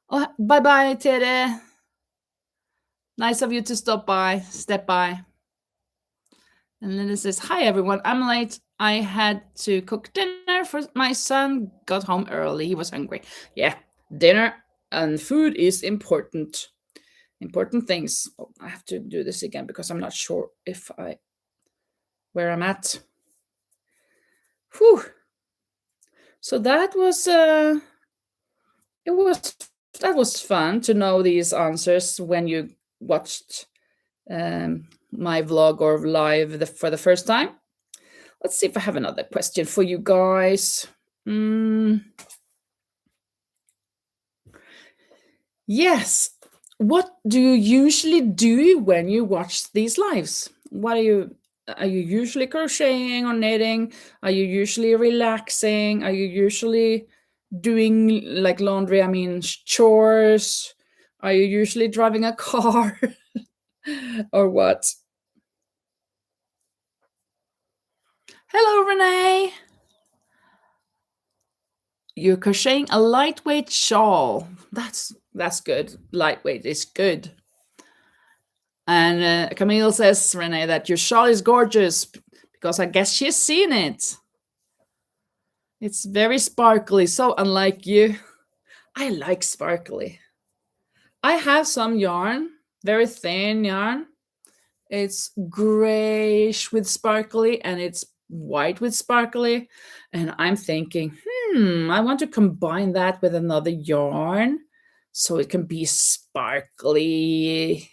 Oh, bye-bye, Tere. Nice of you to step by. And Linda says, hi, everyone. I'm late. I had to cook dinner for my son. Got home early. He was hungry. Yeah, dinner and food is important. Important things. Oh, I have to do this again because I'm not sure where I'm at. Whew. So that was fun to know these answers when you watched my vlog or live for the first time. Let's see if I have another question for you guys. Yes. What do you usually do when you watch these lives? Are you usually crocheting or knitting? Are you usually relaxing? Are you usually doing like laundry? I mean, chores? Are you usually driving a car or what? Hello, Renee. You're crocheting a lightweight shawl. That's good. Lightweight is good. And Camille says, Renee, that your shawl is gorgeous because I guess she's seen it. It's very sparkly, so unlike you. I like sparkly. I have some yarn, very thin yarn. It's grayish with sparkly and it's white with sparkly. And I'm thinking, I want to combine that with another yarn so it can be sparkly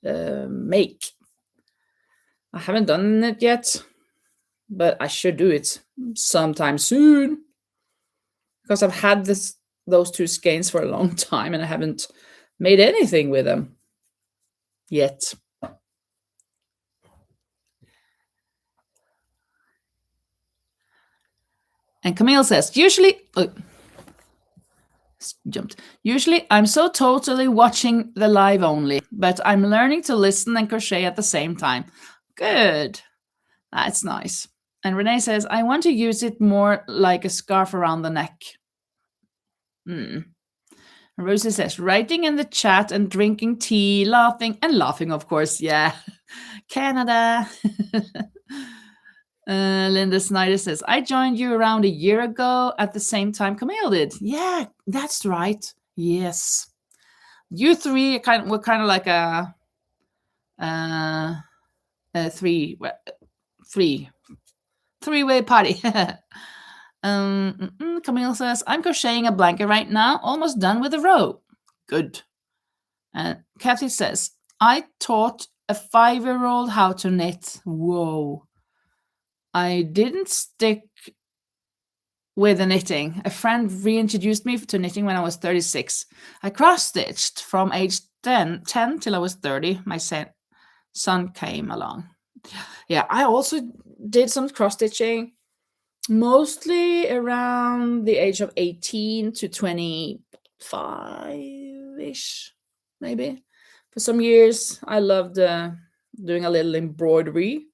make. I haven't done it yet, but I should do it sometime soon because I've had those two skeins for a long time and I haven't made anything with them yet. And Camille says, jumped. Usually I'm so totally watching the live only, but I'm learning to listen and crochet at the same time. Good. That's nice. And Renee says, I want to use it more like a scarf around the neck. And Rosie says, writing in the chat and drinking tea, laughing, of course. Yeah. Canada. Linda Snyder says, I joined you around a year ago at the same time Camille did. Yeah, that's right. Yes. You three were kind of like a three-way party. Camille says, I'm crocheting a blanket right now, almost done with a row. Good. And Kathy says, I taught a 5-year-old how to knit. Whoa. I didn't stick with the knitting. A friend reintroduced me to knitting when I was 36. I cross-stitched from age 10 till I was 30. My son came along. Yeah, I also did some cross-stitching, mostly around the age of 18 to 25-ish, maybe. For some years, I loved doing a little embroidery.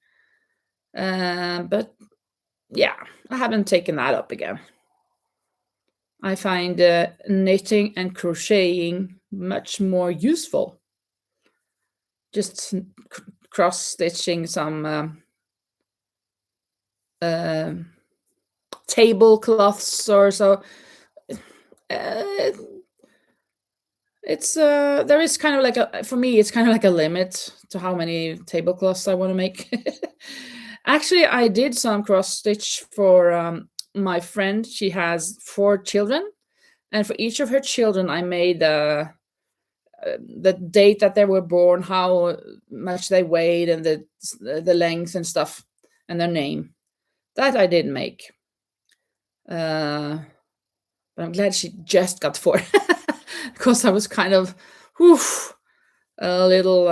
But yeah, I haven't taken that up again. I find knitting and crocheting much more useful. Just cross-stitching some tablecloths or so. It's there is kind of like for me it's kind of like a limit to how many tablecloths I want to make. Actually, I did some cross stitch for my friend. She has 4 children, and for each of her children I made the date that they were born, how much they weighed, and the length and stuff, and their name. That I did make. But I'm glad she just got 4 because I was kind of a little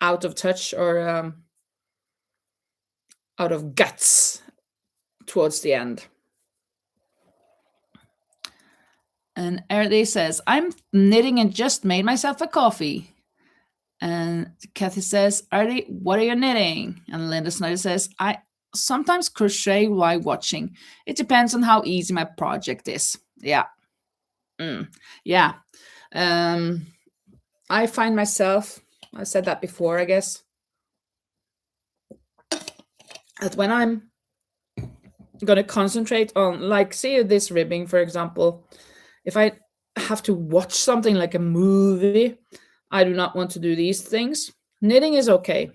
out of touch or out of guts towards the end. And Erdi says, I'm knitting and just made myself a coffee. And Kathy says, Erdi, what are you knitting? And Linda Snyder says, I sometimes crochet while watching. It depends on how easy my project is. Yeah. Yeah. I find myself, I said that before, I guess, that when I'm going to concentrate on, like, say this ribbing, for example, if I have to watch something like a movie, I do not want to do these things. Knitting is okay.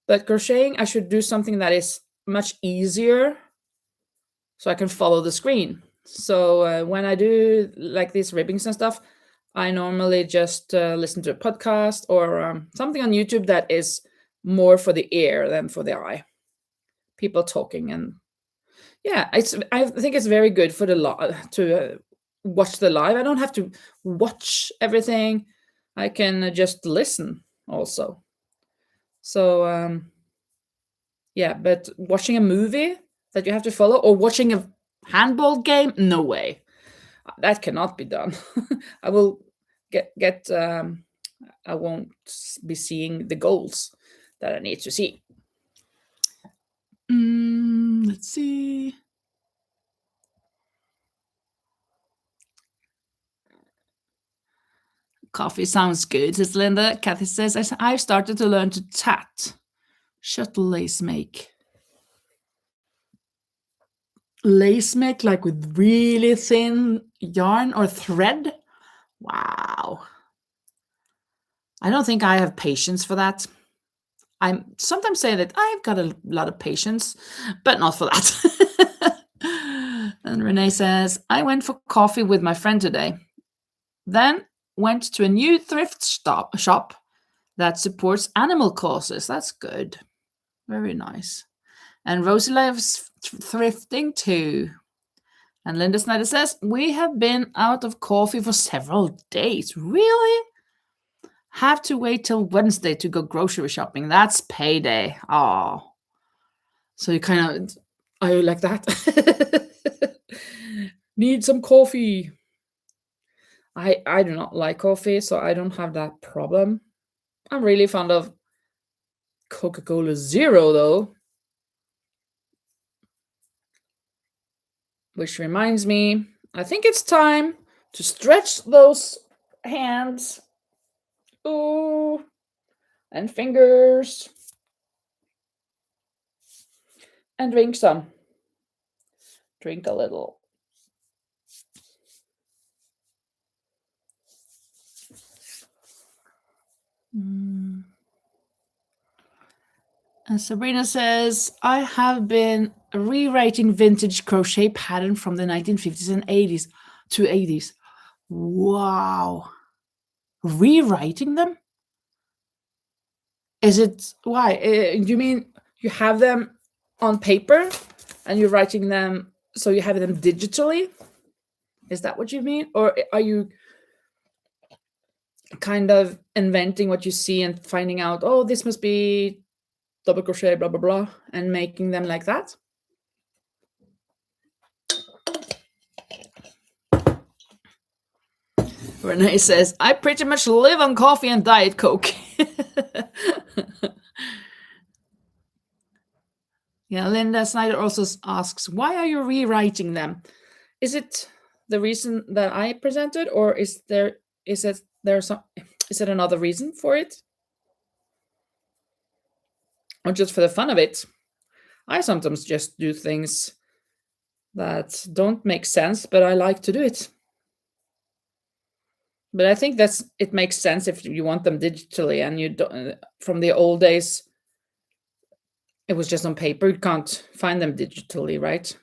But crocheting, I should do something that is much easier so I can follow the screen. So when I do like these ribbings and stuff, I normally just listen to a podcast or something on YouTube that is more for the ear than for the eye. People talking, and yeah, I think it's very good for to watch the live. I don't have to watch everything. I can just listen also. So yeah, but watching a movie that you have to follow, or watching a handball game, no way. That cannot be done. I will get I won't be seeing the goals that I need to see. Let's see. Coffee sounds good, says Linda. Kathy says, I've started to learn to tat. Shuttle lace make. Lace make, like with really thin yarn or thread? Wow. I don't think I have patience for that. I'm sometimes saying that I've got a lot of patience, but not for that. Renee says, I went for coffee with my friend today. Then went to a new thrift shop that supports animal causes. That's good. Very nice. And Rosie loves thrifting too. And Linda Snyder says, we have been out of coffee for several days. Really? Have to wait till Wednesday to go grocery shopping. That's payday. Oh. So you kind of, are you like that? Need some coffee. I do not like coffee, so I don't have that problem. I'm really fond of Coca-Cola Zero, though. Which reminds me, I think it's time to stretch those hands. Ooh, and fingers. And drink some. Drink a little. And Sabrina says, I have been rewriting vintage crochet pattern from the 1950s and 80s to 80s. Wow. Rewriting them? Is it, why? You mean you have them on paper and you're writing them, so you have them digitally? Is that what you mean? Or are you kind of inventing what you see and finding out, oh, this must be double crochet, blah, blah, blah, and making them like that? Renee says, I pretty much live on coffee and Diet Coke. Yeah, Linda Snyder also asks, why are you rewriting them? Is it the reason that I presented, or is it another reason for it? Or just for the fun of it? I sometimes just do things that don't make sense, but I like to do it. But I think it makes sense if you want them digitally, and you don't, from the old days, it was just on paper. You can't find them digitally, right?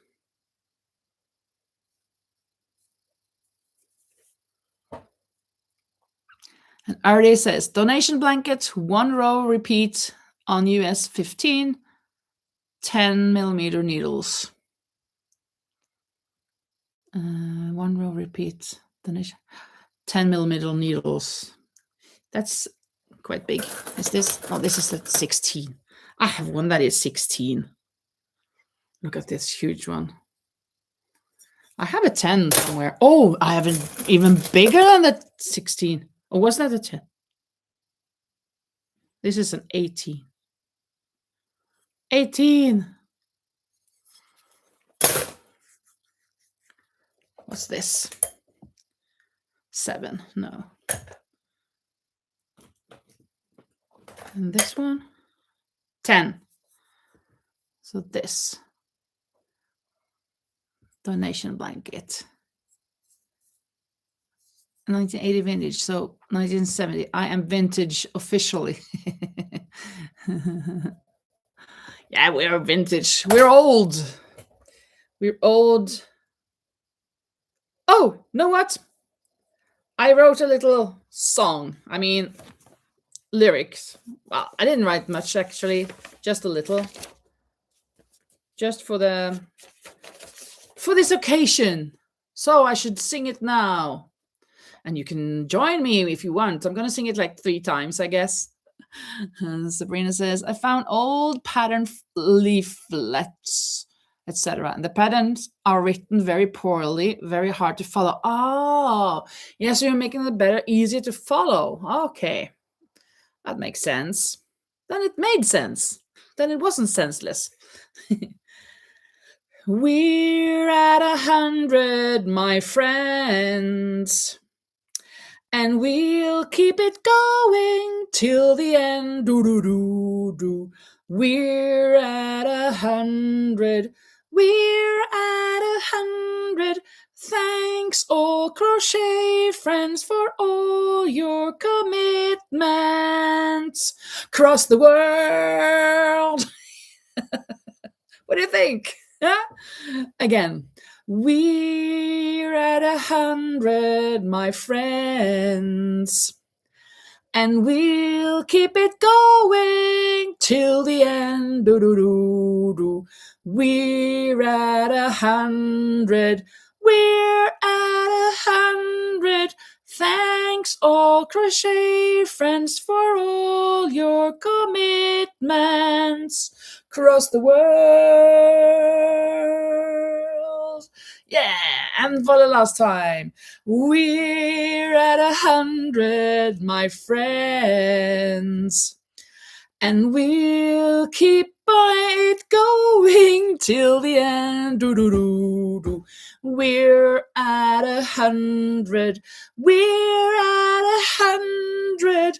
And Arde says, donation blanket, 1 row repeat on US 15, 10 millimeter needles. 1 row repeat, donation, 10 millimeter needles. That's quite big. Is this? Oh, this is at 16. I have one that is 16. Look at this huge one. I have a 10 somewhere. Oh, I have an even bigger than the 16. Or was that a 10? This is an 18. 18. What's this? 7. No. And this one? 10. So this. Donation blanket. 1980 vintage, so 1970. I am vintage officially. Yeah, we're vintage. We're old. We're old. Oh, know what? I wrote a little song. I mean, lyrics. Well, I didn't write much actually, just a little. Just for this occasion. So I should sing it now. And you can join me if you want. I'm going to sing it like 3 times, I guess. And Sabrina says, I found old pattern leaflets, etc. And the patterns are written very poorly, very hard to follow. Oh, yeah, so you're making it better, easier to follow. Okay, that makes sense. Then it made sense. Then it wasn't senseless. We're at 100, my friends. And we'll keep it going till the end. Do do do do. We're at 100. We're at 100. Thanks, all crochet friends, for all your commitments across the world. What do you think? Again, We're at 100, my friends. And we'll keep it going till the end. Do, do, do, do. We're at 100. We're at 100. Thanks, all crochet friends, for all your commitments across the world. Yeah, and for the last time. We're at 100, my friends, and we'll keep it going till the end. Do, do, do, do. We're at 100. We're at 100.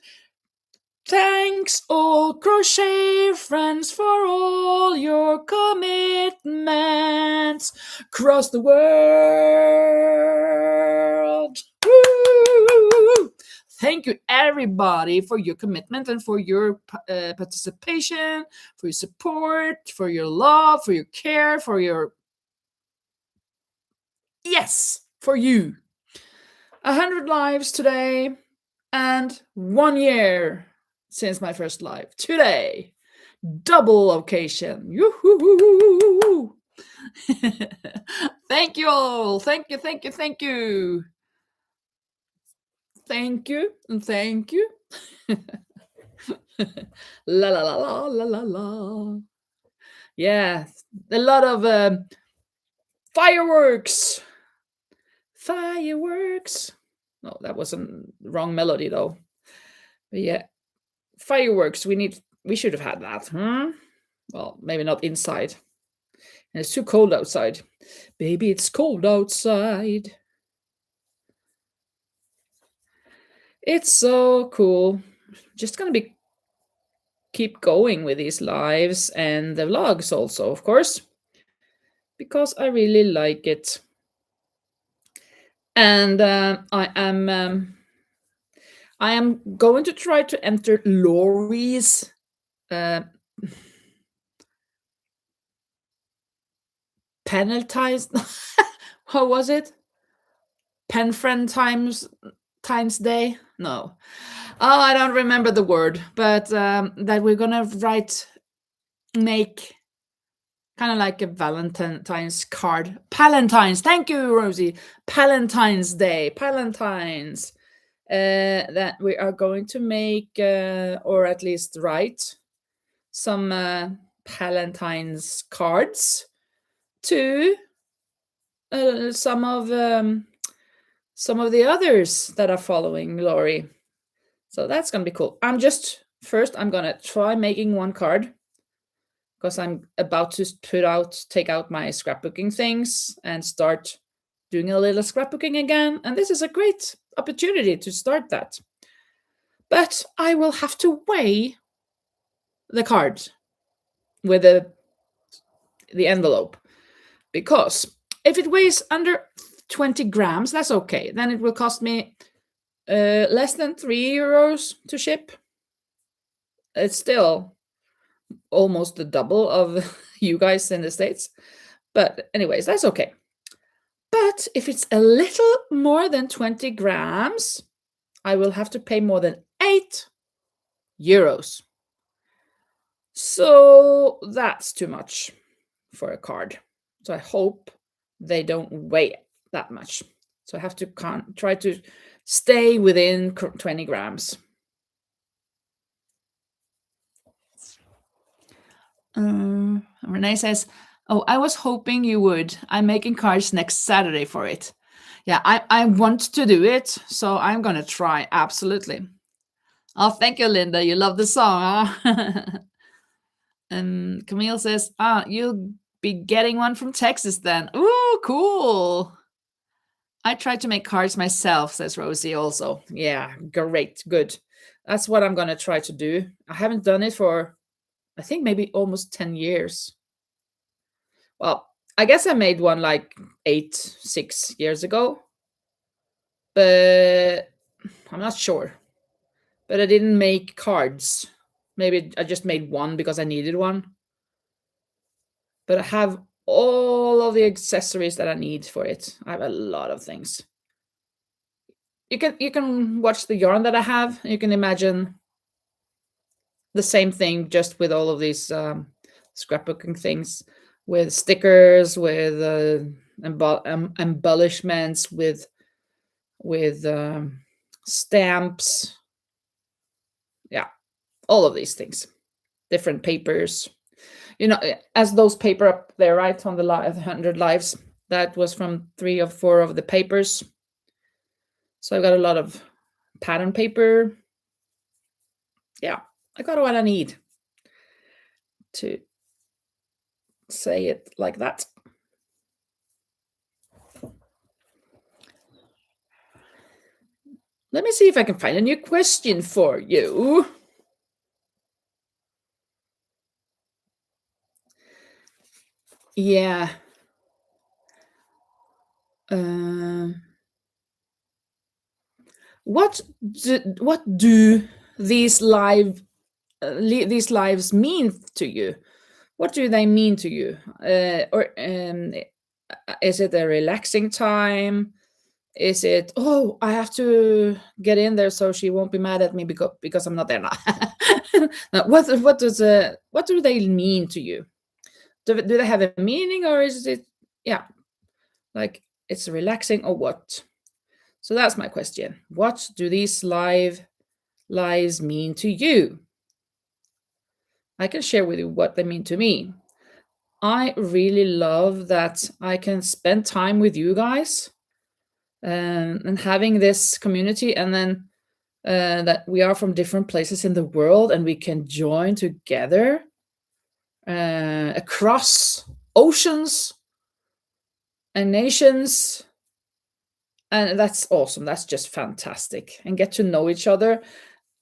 Thanks, all crochet friends, for all your commitments across the world. Woo! Thank you, everybody, for your commitment and for your participation, for your support, for your love, for your care, for your. Yes, for you. 100 lives today and 1 year since my first live. Today, double occasion. Yoo-hoo-hoo-hoo-hoo-hoo. Thank you all. Thank you, thank you, thank you. Thank you, and thank you. La la la la la la la. Yeah, a lot of fireworks. Fireworks. No, that wasn't wrong melody though. But yeah, fireworks. We should have had that, huh? Well, maybe not inside. And it's too cold outside. Baby, it's cold outside. It's so cool. Just gonna be keep going with these lives and the vlogs also, of course, because I really like it. And I am going to try to enter Lori's penalties. How was it? Pen friend times day? No. Oh, I don't remember the word, but that we're gonna make kind of like a Valentine's card. Palentine's. Thank you, Rosie. Palentine's Day. Palentine's. That we are going to make, or at least write, some Palentine's cards to some of the others that are following Lori. So that's gonna be cool. I'm gonna try making one card because I'm about to take out my scrapbooking things and start doing a little scrapbooking again. And this is a great opportunity to start that. But I will have to weigh the cards with the envelope, because if it weighs under 20 grams, that's okay. Then it will cost me less than €3 to ship. It's still almost the double of you guys in the States. But anyways, that's okay. But if it's a little more than 20 grams, I will have to pay more than €8. So that's too much for a card. So I hope they don't weigh that much. So I have to try to stay within 20 grams. Renee says, oh, I was hoping you would. I'm making cards next Saturday for it. Yeah, I want to do it, so I'm going to try. Absolutely. Oh, thank you, Linda. You love the song, huh? And Camille says, you'll be getting one from Texas then. Ooh, cool. I tried to make cards myself, says Rosie also. Yeah, great, good. That's what I'm going to try to do. I haven't done it for, I think, maybe almost 10 years. Well, I guess I made one like 6 years ago, but I'm not sure. But I didn't make cards. Maybe I just made one because I needed one. But I have all of the accessories that I need for it. I have a lot of things. You can watch the yarn that I have. You can imagine the same thing, just with all of these scrapbooking things, with stickers, with embellishments, with stamps. Yeah, all of these things, different papers. As those paper up there, right on the 100 lives. That was from 3 or 4 of the papers. So I've got a lot of pattern paper. Yeah, I got what I need to say it like that. Let me see if I can find a new question for you. Yeah. Uh, what do these lives mean to you? What do they mean to you? Is it a relaxing time? Is it, oh, I have to get in there so she won't be mad at me because I'm not there now? Now, what do they mean to you? Do they have a meaning, or is it, yeah, like it's relaxing or what? So that's my question. What do these lives mean to you? I can share with you what they mean to me. I really love that I can spend time with you guys, and having this community, and then that we are from different places in the world and we can join together across oceans and nations. And that's awesome. That's just fantastic. And get to know each other,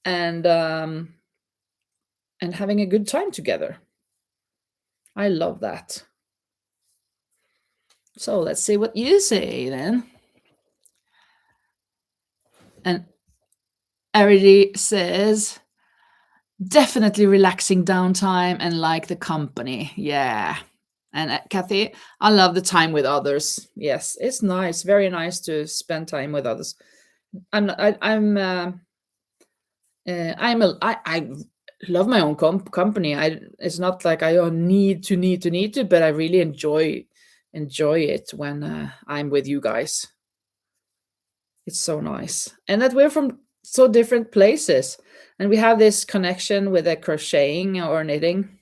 and having a good time together. I love that. So let's see what you say then. And Arity says, definitely relaxing downtime and like the company. Yeah. And Kathy, I love the time with others. Yes, it's nice, very nice to spend time with others. I'm not- I, I love my own company. It's not like I need to, but I really enjoy it when I'm with you guys. It's so nice, and that we're from so different places, and we have this connection with the crocheting or knitting.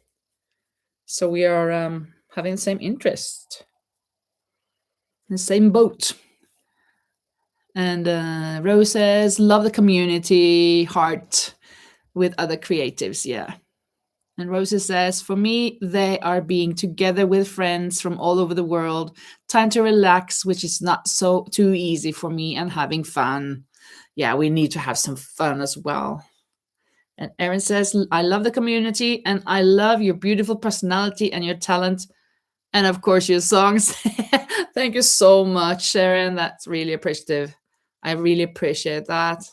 So we are having the same interest, the same boat. And Rose says, love the community, heart with other creatives. Yeah. And Rosie says, for me, they are being together with friends from all over the world, time to relax, which is not so too easy for me, and having fun. Yeah, we need to have some fun as well. And Erin says, I love the community and I love your beautiful personality and your talent. And of course, your songs. Thank you so much, Sharon. That's really appreciative. I really appreciate that.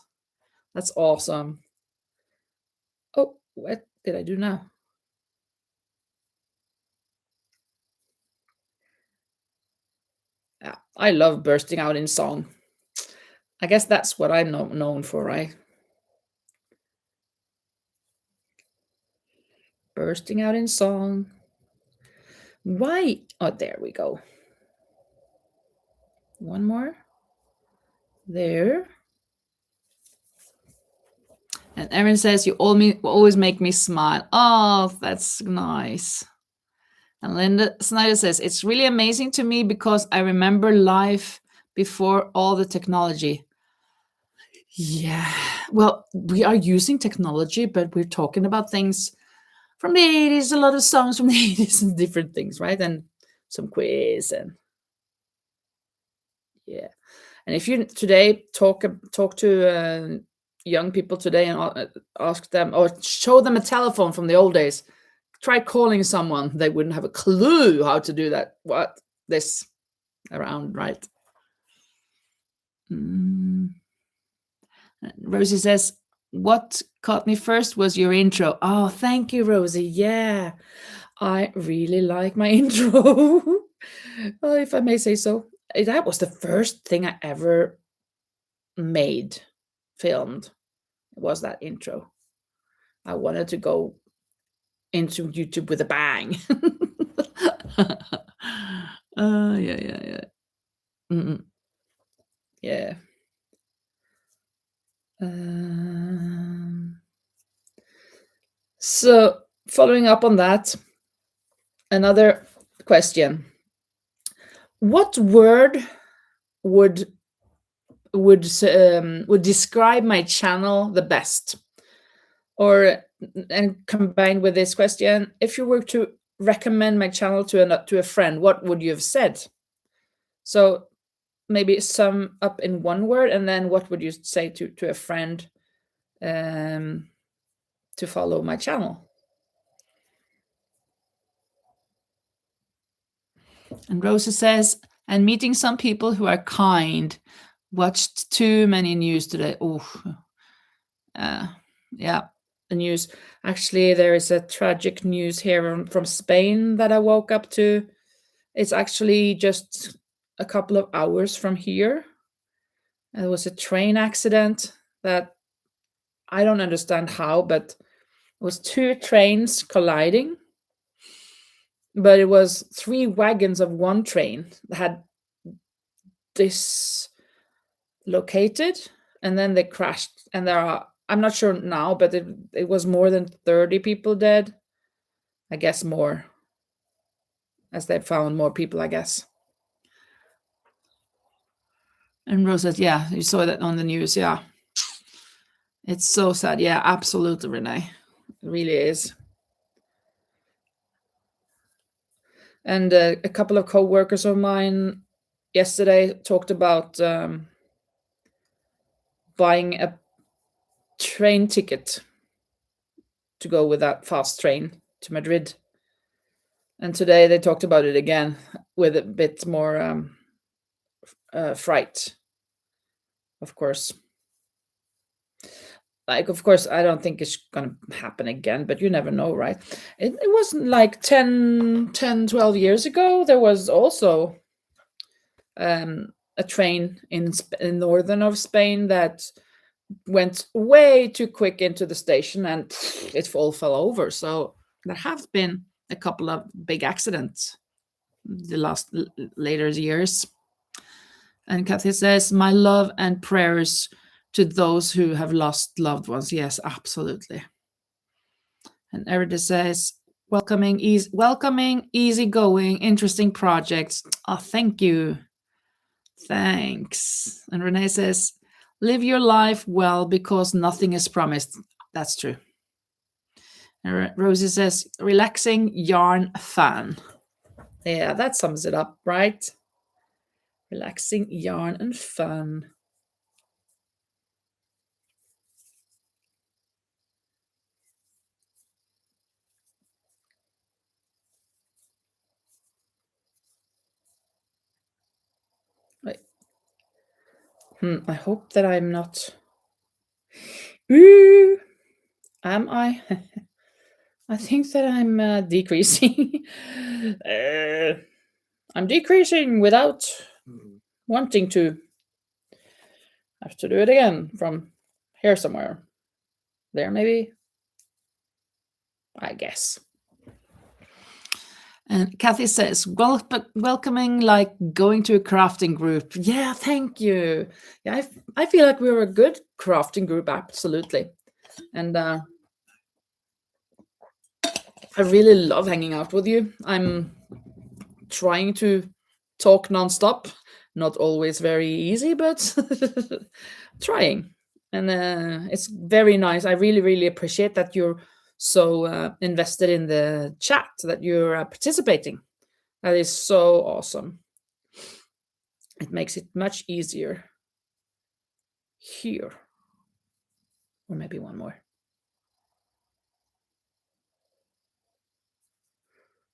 That's awesome. Oh, what did I do now? Yeah, I love bursting out in song. I guess that's what I'm known for, right? Bursting out in song. Why? Oh, there we go. One more. There. And Erin says, you always make me smile. Oh, that's nice. And Linda Snyder says, it's really amazing to me because I remember life before all the technology. Yeah. Well, we are using technology, but we're talking about things from the 80s, a lot of songs from the 80s and different things, right? And some quiz, and yeah. And if you today talk to young people today and ask them or show them a telephone from the old days, try calling someone, they wouldn't have a clue how to do that. What this around, right? Mm. Rosie says, what caught me first was your intro. Oh, thank you, Rosie. Yeah, I really like my intro. If I may say so. That was the first thing I ever made, filmed, was that intro. I wanted to go into YouTube with a bang. Yeah, yeah, yeah. Mm-mm. Yeah. Um, so, following up on that, another question: what word would would describe my channel the best? Or and combined with this question, if you were to recommend my channel to a friend, what would you have said? So maybe sum up in one word, and then what would you say to a friend um, to follow my channel? And Rosa says, and meeting some people who are kind. Watched too many news today. Oh, yeah, the news. Actually, there is a tragic news here from Spain that I woke up to. It's actually just a couple of hours from here. There was a train accident that I don't understand how, but it was two trains colliding, but it was three wagons of one train that had dislocated, and then they crashed. And there are, I'm not sure now, but it was more than 30 people dead. I guess more, as they found more people, I guess. And Rose said, yeah, you saw that on the news. Yeah. It's so sad. Yeah, absolutely, Renee. It really is. And a couple of co-workers of mine yesterday talked about buying a train ticket to go with that fast train to Madrid. And today they talked about it again with a bit more fright, of course. Like, of course, I don't think it's going to happen again, but you never know, right? It wasn't like 12 years ago. There was also a train in northern of Spain that went way too quick into the station and it all fell over. So there have been a couple of big accidents the last later years. And Kathy says, "My love and prayers to those who have lost loved ones." Yes, absolutely. And Erida says, welcoming, easygoing, interesting projects. Oh, thank you. Thanks. And Renee says, live your life well because nothing is promised. That's true. And Rosie says, relaxing, yarn, fun. Yeah, that sums it up, right? Relaxing, yarn, and fun. Wait. I hope that I'm not. Ooh, am I? I think that I'm decreasing. I'm decreasing without wanting to. I have to do it again from here somewhere. There, maybe. I guess. And Kathy says, welcoming, like going to a crafting group. Yeah, thank you. Yeah, I feel like we're a good crafting group, absolutely. And I really love hanging out with you. I'm trying to talk nonstop. Not always very easy, but trying. And it's very nice. I really, really appreciate that you're so invested in the chat, that you're participating. That is so awesome. It makes it much easier here. Or maybe one more.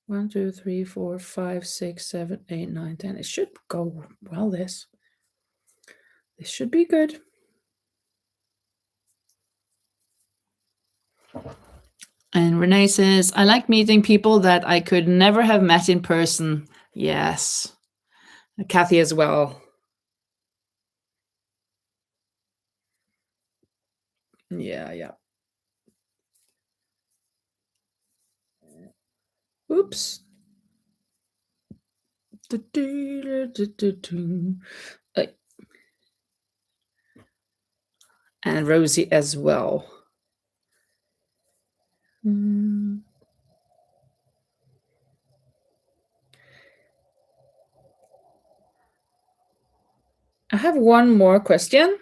1, 2, 3, 4, 5, 6, 7, 8, 9, 10. It should go well, this should be good. And Renee says, I like meeting people that I could never have met in person. Yes. Kathy as well. Yeah, yeah. Oops. Uh, And Rosie as well. Mm. I have one more question,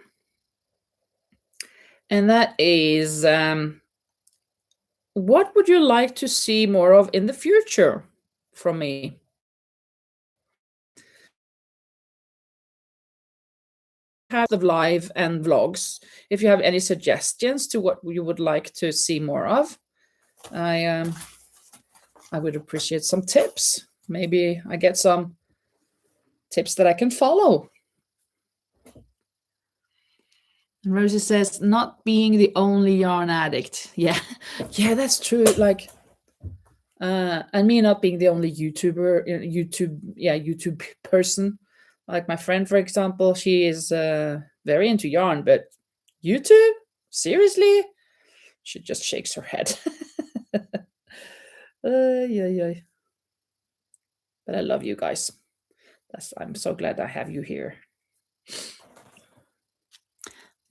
and that is what would you like to see more of in the future from me? Have the live and vlogs. If you have any suggestions to what you would like to see more of, I um, I would appreciate some tips. Maybe I get some tips that I can follow. And Rosie says, not being the only yarn addict. Yeah, yeah, that's true. Like, and me not being the only YouTuber, YouTube person. Like my friend, for example, she is very into yarn, but YouTube, seriously, she just shakes her head. Yeah, yeah. But I love you guys. I'm so glad I have you here.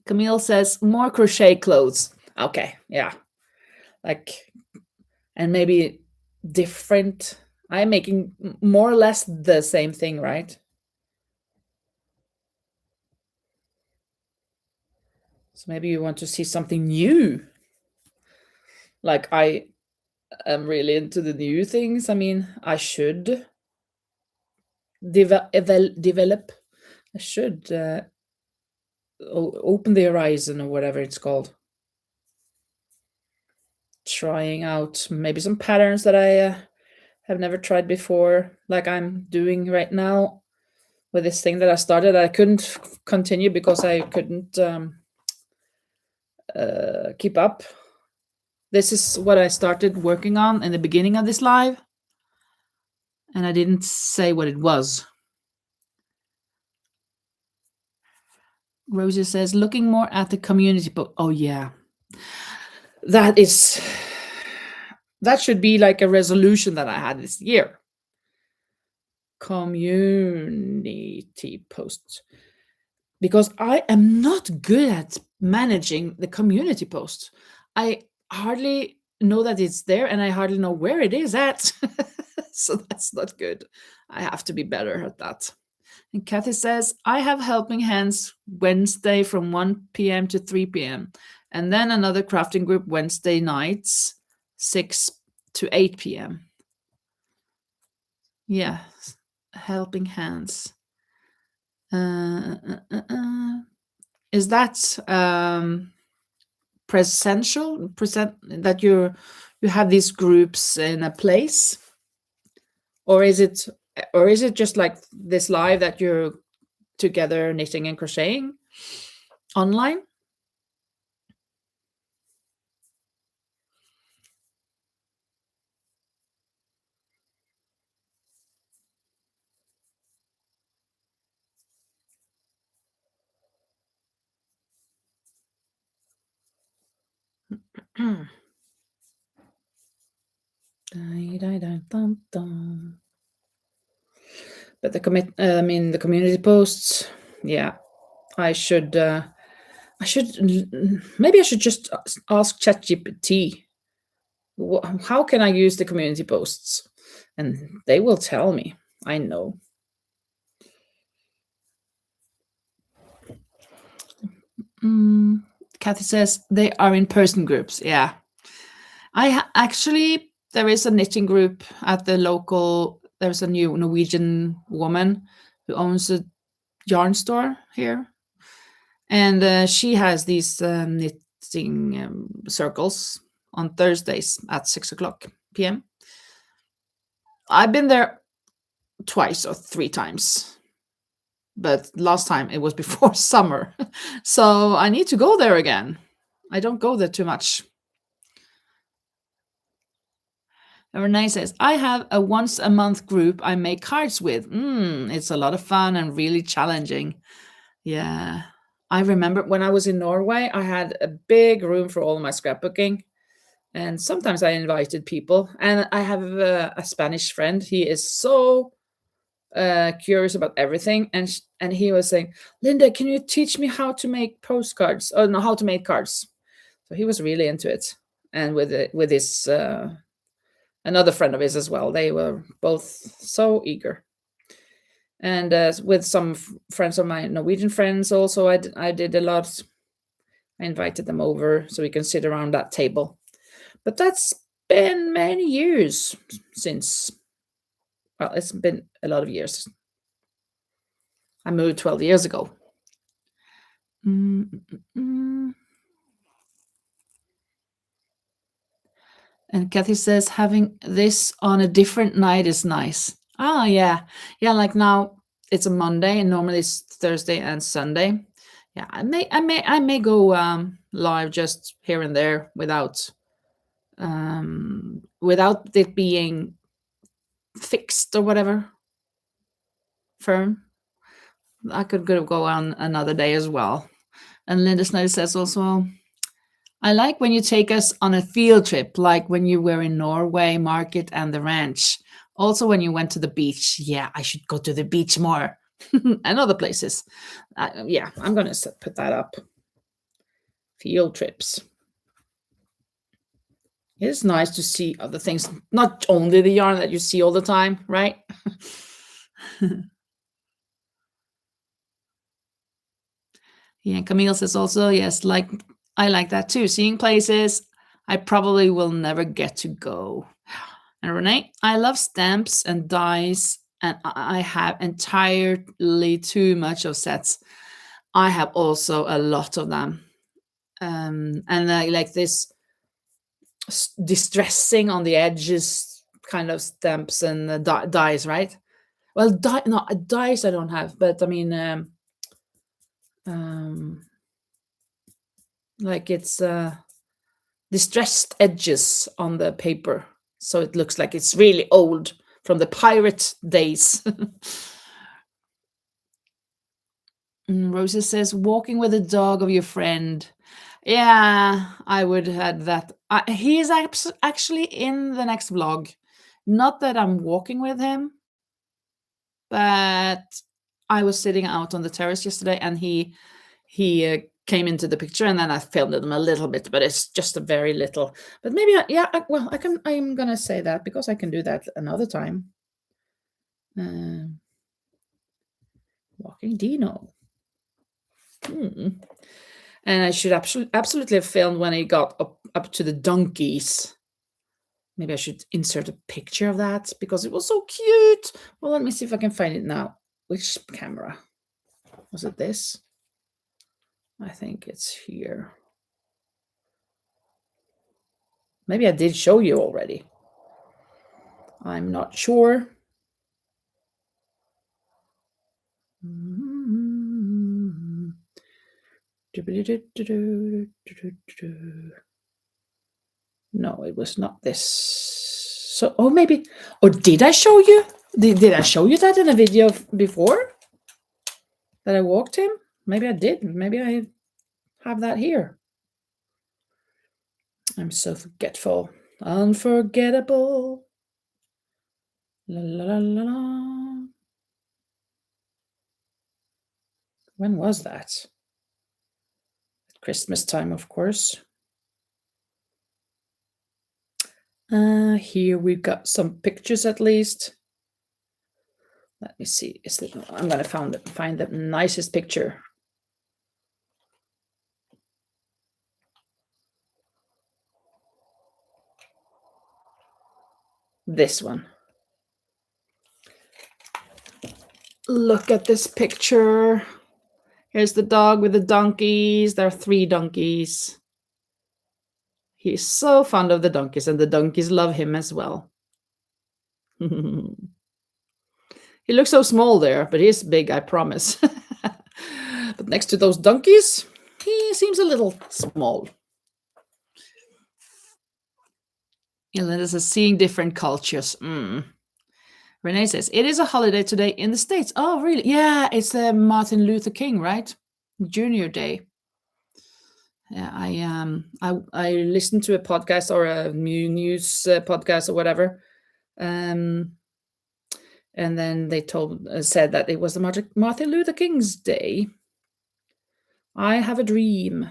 Camille says more crochet clothes. Okay, yeah, like, and maybe different. I'm making more or less the same thing, right? So maybe you want to see something new. Like I am really into the new things. I mean, I should develop. I should open the horizon or whatever it's called. Trying out maybe some patterns that I have never tried before, like I'm doing right now with this thing that I started. I couldn't continue because I couldn't keep up. This is what I started working on in the beginning of this live, and I didn't say what it was. Rosie says, looking more at the community book. Oh, yeah. That is, that should be like a resolution that I had this year. Community posts. Because I am not good at managing the community posts. I hardly know that it's there and I hardly know where it is at. So that's not good. I have to be better at that. And Kathy says, I have helping hands Wednesday from 1 p.m. to 3 p.m. And then another crafting group Wednesday nights, 6 to 8 p.m. Yeah, helping hands. Is that present that you have these groups in a place, or is it just like this live that you're together knitting and crocheting online? But the community posts, yeah, I should maybe I should just ask ChatGPT, how can I use the community posts, and they will tell me. I know. Kathy says they are in person groups. Yeah, actually, there is a knitting group at the local. There's a new Norwegian woman who owns a yarn store here, and she has these knitting circles on Thursdays at 6 o'clock p.m. I've been there twice or three times, but last time it was before summer, so I need to go there again. I don't go there too much. And Renee says, I have a once a month group I make cards with. It's a lot of fun and really challenging. Yeah. I remember when I was in Norway, I had a big room for all my scrapbooking. And sometimes I invited people. And I have a Spanish friend. He is so curious about everything. And he was saying, Linda, can you teach me how to make postcards? Oh, no, how to make cards. So he was really into it. And with his another friend of his as well. They were both so eager. And with some friends of my Norwegian friends also, I did a lot. I invited them over so we can sit around that table. But that's been many years since, well, it's been a lot of years. I moved 12 years ago. And Kathy says having this on a different night is nice. Oh yeah. Yeah, like now it's a Monday and normally it's Thursday and Sunday. Yeah, I may go live just here and there without it being fixed or whatever firm. I could go on another day as well. And Linda Snyder says also, I like when you take us on a field trip, like when you were in Norway, Market, and the ranch. Also, when you went to the beach. Yeah, I should go to the beach more and other places. Yeah, I'm going to put that up. Field trips. It's nice to see other things, not only the yarn that you see all the time, right? Yeah, Camille says also, yes, like I like that too. Seeing places I probably will never get to go. And Renee, I love stamps and dies, and I have entirely too much of sets. I have also a lot of them. And I like this distressing on the edges kind of stamps and dies, right? Well, no, dies I don't have, but I mean, um, like it's distressed edges on the paper, so it looks like it's really old from the pirate days. Rosa says, walking with the dog of your friend. Yeah, I would have that. He is actually in the next vlog. Not that I'm walking with him, but I was sitting out on the terrace yesterday and he came into the picture and then I filmed him a little bit, but it's just a very little. But maybe, I'm going to say that because I can do that another time. Walking Dino. And I should absolutely have filmed when he got up to the donkeys. Maybe I should insert a picture of that because it was so cute. Well, let me see if I can find it now. Which camera? Was it this? I think it's here. Maybe I did show you already. I'm not sure. No, it was not this. So, maybe. Or did I show you? Did I show you that in a video before? That I walked him? Maybe I did. Maybe I have that here. I'm so forgetful. Unforgettable. La la la la la. When was that? At Christmas time, of course. Here we've got some pictures at least. Let me see. I'm going to find the nicest picture. This one. Look at this picture. Here's the dog with the donkeys. There are 3 donkeys. He's so fond of the donkeys, and the donkeys love him as well. He looks so small there, but he's big, I promise. But next to those donkeys, he seems a little small. Yolanda says, seeing different cultures. Renee says, it is a holiday today in the States. Oh, really? Yeah, it's Martin Luther King, right? Junior Day. Yeah, I listened to a podcast or a news podcast or whatever, um, and then they said that it was the Martin Luther King's Day. I have a dream.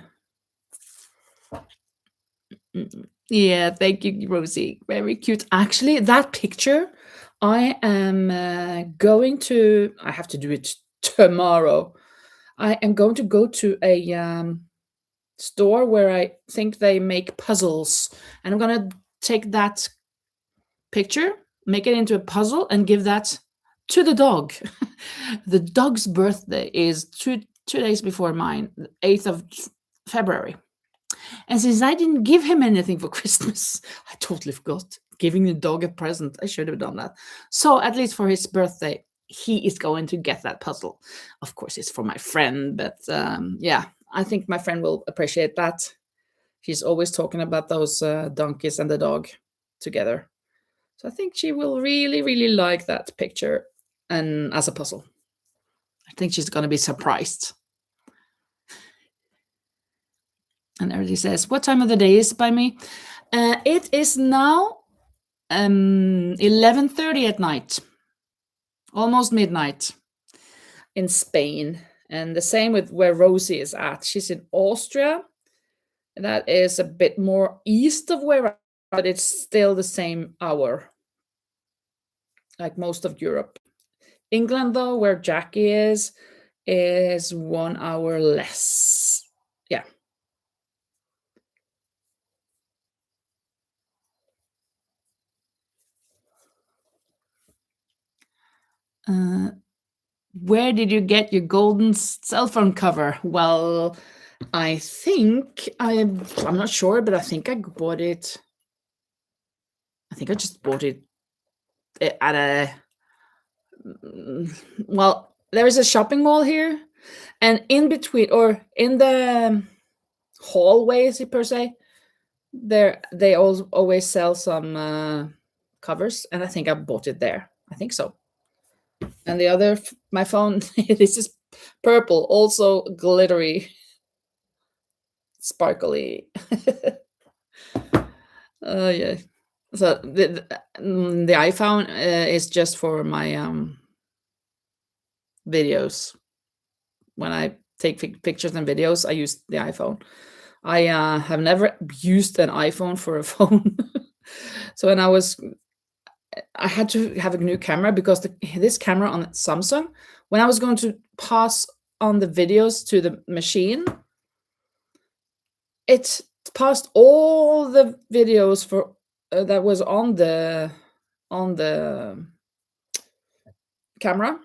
Yeah, thank you, Rosie. Very cute. Actually, that picture, I am going to. I have to do it tomorrow. I am going to go to a store where I think they make puzzles, and I'm gonna take that picture, make it into a puzzle, and give that to the dog. The dog's birthday is two days before mine, the 8th of February. And since I didn't give him anything for Christmas, I totally forgot giving the dog a present. I should have done that. So at least for his birthday, he is going to get that puzzle. Of course, it's for my friend, but yeah, I think my friend will appreciate that. She's always talking about those donkeys and the dog together. So I think she will really, really like that picture and as a puzzle. I think she's going to be surprised. And everybody says, what time of the day is it by me? It is now 11:30 at night, almost midnight in Spain. And the same with where Rosie is at. She's in Austria. That is a bit more east of where I am, but it's still the same hour, like most of Europe. England, though, where Jackie is 1 hour less. Yeah. Where did you get your golden cell phone cover? Well, I think I'm not sure, but I think I bought it. I think I just bought it at a well, there is a shopping mall here, and in between or in the hallways per se, there they always sell some covers, and I think I bought it there. I think so. And the other, my phone, this is purple, also glittery, sparkly. Yeah. So the iPhone is just for my videos. When I take pictures and videos, I use the iPhone. I have never used an iPhone for a phone. So when I had to have a new camera because this camera on Samsung, when I was going to pass on the videos to the machine, it passed all the videos for that was on the camera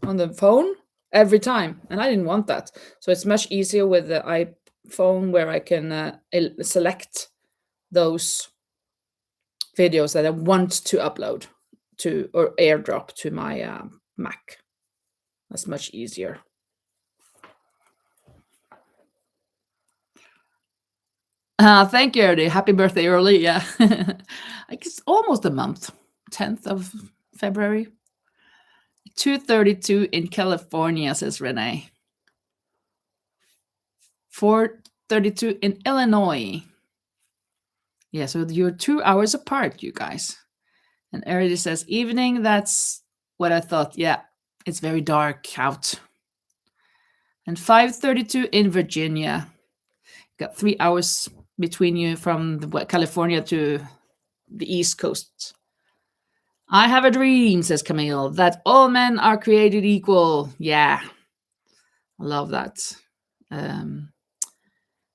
on the phone every time, and I didn't want that. So it's much easier with the iPhone where I can select those videos that I want to upload to or airdrop to my Mac. That's much easier. Thank you, Ernie. Happy birthday early. Yeah. I guess almost a month. 10th of February. 2:32 in California, says Renee. 4:32 in Illinois. Yeah, so you're 2 hours apart, you guys. And Ernie says, evening, that's what I thought. Yeah, it's very dark out. And 5:32 in Virginia. Got 3 hours between you from California to the East Coast. I have a dream, says Camille, that all men are created equal. Yeah, I love that.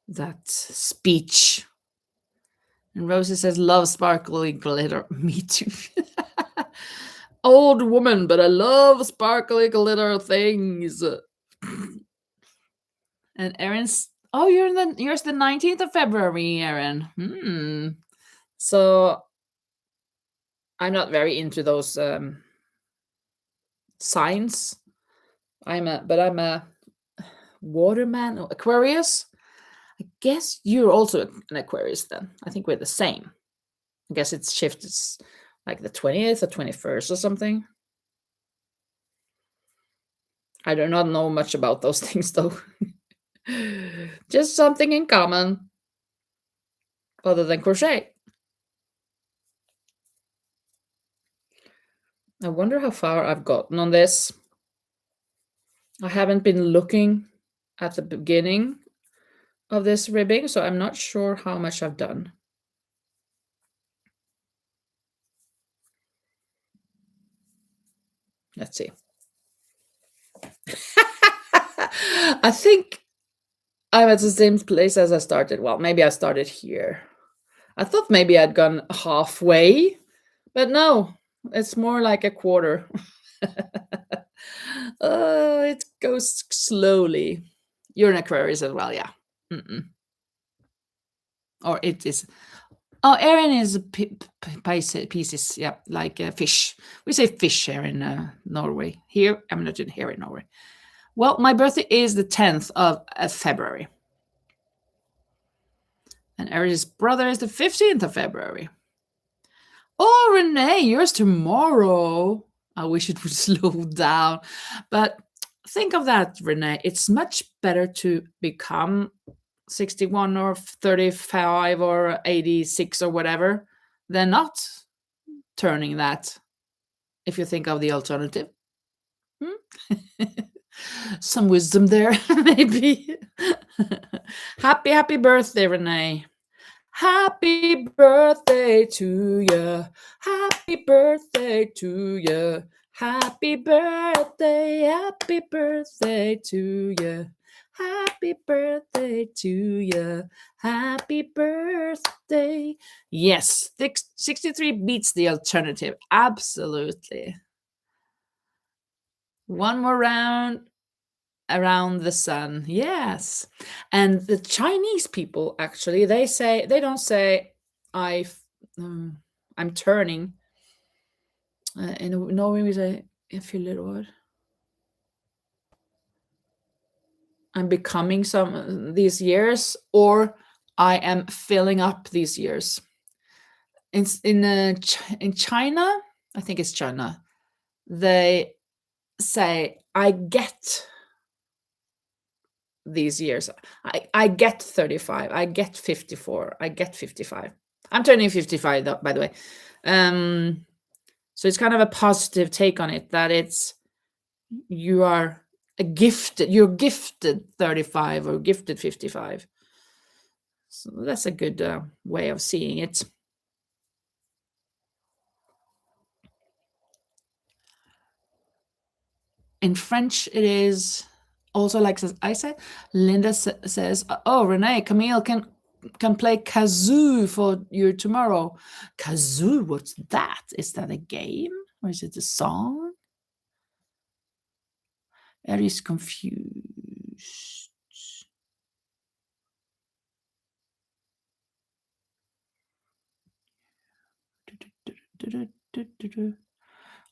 That speech. And Rosie says, love sparkly glitter. Me too. Old woman, but I love sparkly glitter things. And Erin's, oh, yours the 19th of February, Erin. So I'm not very into those signs. I'm a waterman or Aquarius. I guess you're also an Aquarius then. I think we're the same. I guess it's shifted like the 20th or 21st or something. I do not know much about those things though. Just something in common other than crochet. I wonder how far I've gotten on this. I haven't been looking at the beginning of this ribbing, so I'm not sure how much I've done. Let's see. I think I'm at the same place as I started. Well, maybe I started here. I thought maybe I'd gone halfway, but no, it's more like a quarter. It goes slowly. You're an Aquarius as well, yeah. Mm-mm. Or it is. Oh, Erin is pieces, yeah, like a fish. We say fish here in Norway. Here, I'm not in here in Norway. Well, my birthday is the 10th of February. And Erin's brother is the 15th of February. Oh, Renee, yours tomorrow. I wish it would slow down. But think of that, Renee. It's much better to become 61 or 35 or 86 or whatever than not turning that, if you think of the alternative. Hmm? Some wisdom there, maybe. Happy birthday, Renee. Happy birthday to you. Happy birthday to you. Happy birthday to you. Happy birthday to you. Happy birthday. Yes, 63 beats the alternative. Absolutely. One more round around the sun. Yes. And the Chinese people actually, they don't say I I'm turning. In Norway we say I fyller år. I'm becoming some these years, or I am filling up these years. In China, I think it's China, they say I get these years. I get 35, I get 54, I get 55. I'm turning 55 though, by the way. So it's kind of a positive take on it, that it's you are you're gifted 35 or gifted 55. So that's a good way of seeing it. In French, it is also like I said. Linda says, "Oh, Renee, Camille can play kazoo for you tomorrow." Kazoo, what's that? Is that a game or is it a song? Eris confused.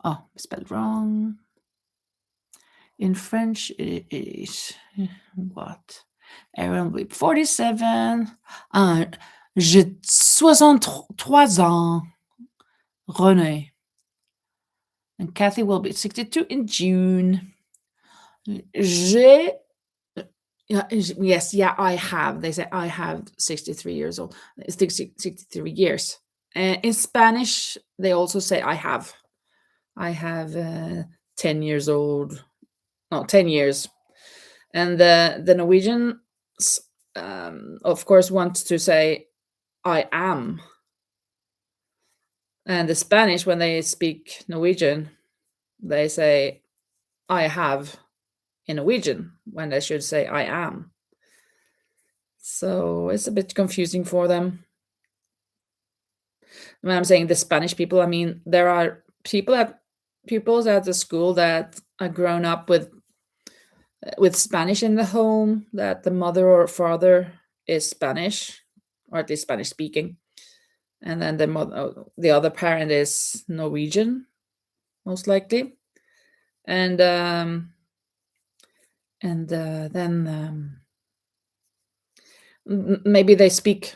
Oh, spelled wrong. In French, it is what? Aaron, 47. J'ai 63 ans. René. And Kathy will be 62 in June. J'ai. Yes, yeah, I have. They say I have 63 years old. 63 years. In Spanish, they also say I have. I have 10 years old. No, 10 years. And the Norwegian, of course, wants to say I am. And the Spanish, when they speak Norwegian, they say I have in Norwegian when they should say I am. So it's a bit confusing for them. When I'm saying the Spanish people, I mean there are pupils at the school that are grown up with Spanish in the home, that the mother or father is Spanish, or at least Spanish speaking, and then the other parent is Norwegian, most likely, and then maybe they speak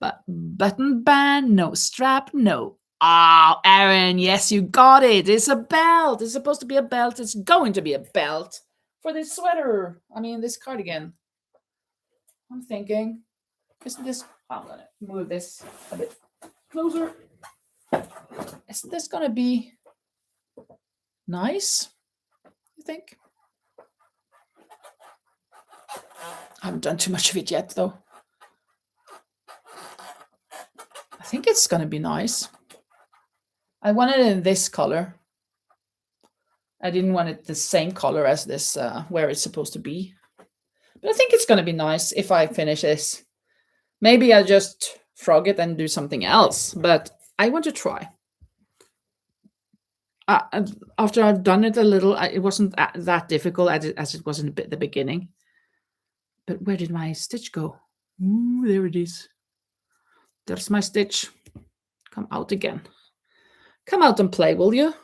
But button band, no strap, no. Oh, Aaron, yes, you got it. It's a belt. It's supposed to be a belt. It's going to be a belt for this sweater. I mean, this cardigan. I'm thinking, isn't this? I'm gonna move this a bit closer. Isn't this gonna be nice? You think? I haven't done too much of it yet, though. I think it's gonna be nice. I want it in this color. I didn't want it the same color as this, where it's supposed to be. But I think it's gonna be nice if I finish this. Maybe I'll just frog it and do something else, but I want to try. After I've done it a little, it wasn't that difficult as it was in the beginning. But where did my stitch go? Ooh, there it is. There's my stitch. Come out again. Come out and play, will you?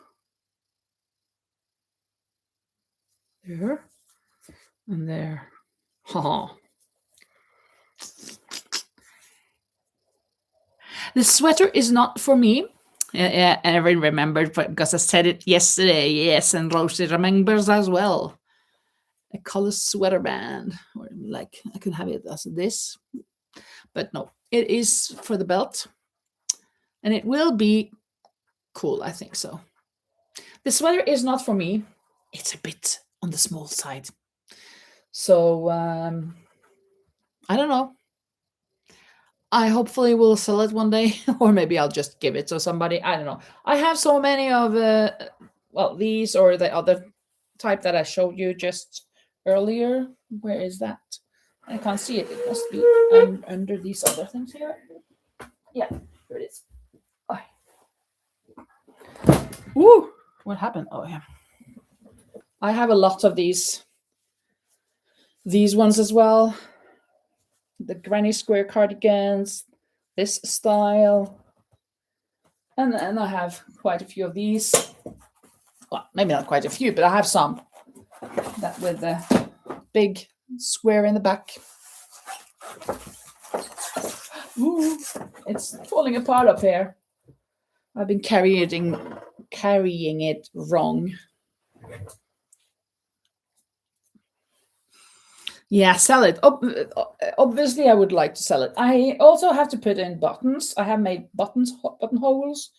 There. And there. Ha. The sweater is not for me. And I remembered because I said it yesterday. Yes, and Rosie remembers as well. A color sweater band, or like I could have it as this, but no, it is for the belt, and it will be cool. I think so. The sweater is not for me. It's a bit on the small side, so I don't know. I hopefully will sell it one day, or maybe I'll just give it to somebody. I don't know. I have so many of these or the other type that I showed you just earlier. Where is that? I can't see it. It must be under these other things here. Yeah, here it is. Oh. Ooh, what happened? Oh yeah, I have a lot of these ones as well. The granny square cardigans, this style, and I have quite a few of these. Well, maybe not quite a few, but I have some that with the big square in the back. Ooh, it's falling apart up here. I've been carrying it wrong. Yeah, sell it. Obviously, I would like to sell it. I also have to put in buttons. I have made buttonholes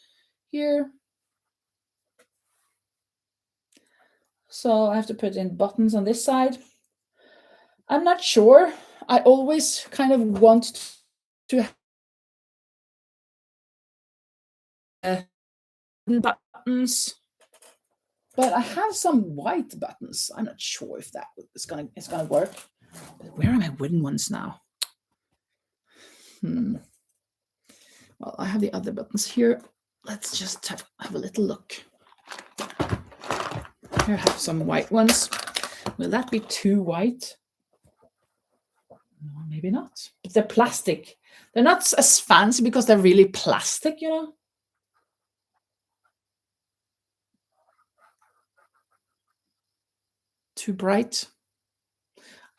here. So I have to put in buttons on this side. I'm not sure. I always kind of want to have buttons, but I have some white buttons. I'm not sure if that is gonna work. But where are my wooden ones now? Well, I have the other buttons here. Let's just have a little look. Here I have some white ones. Will that be too white? No, maybe not. But they're plastic. They're not as fancy because they're really plastic, you know. Too bright.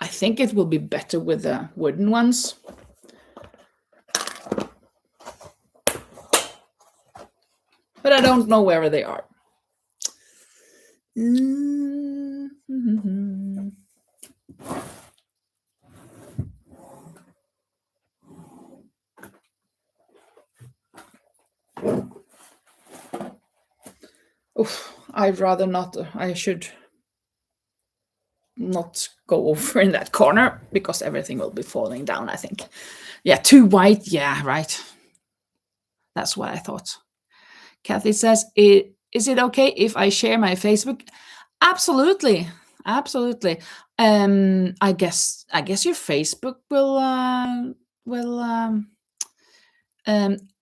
I think it will be better with the wooden ones. But I don't know where they are. Oof, I'd rather not. I should not go over in that corner because everything will be falling down, I think. Yeah, too white. Yeah, right. That's what I thought. Kathy says, is it okay if I share my Facebook? Absolutely. Absolutely. I guess your Facebook will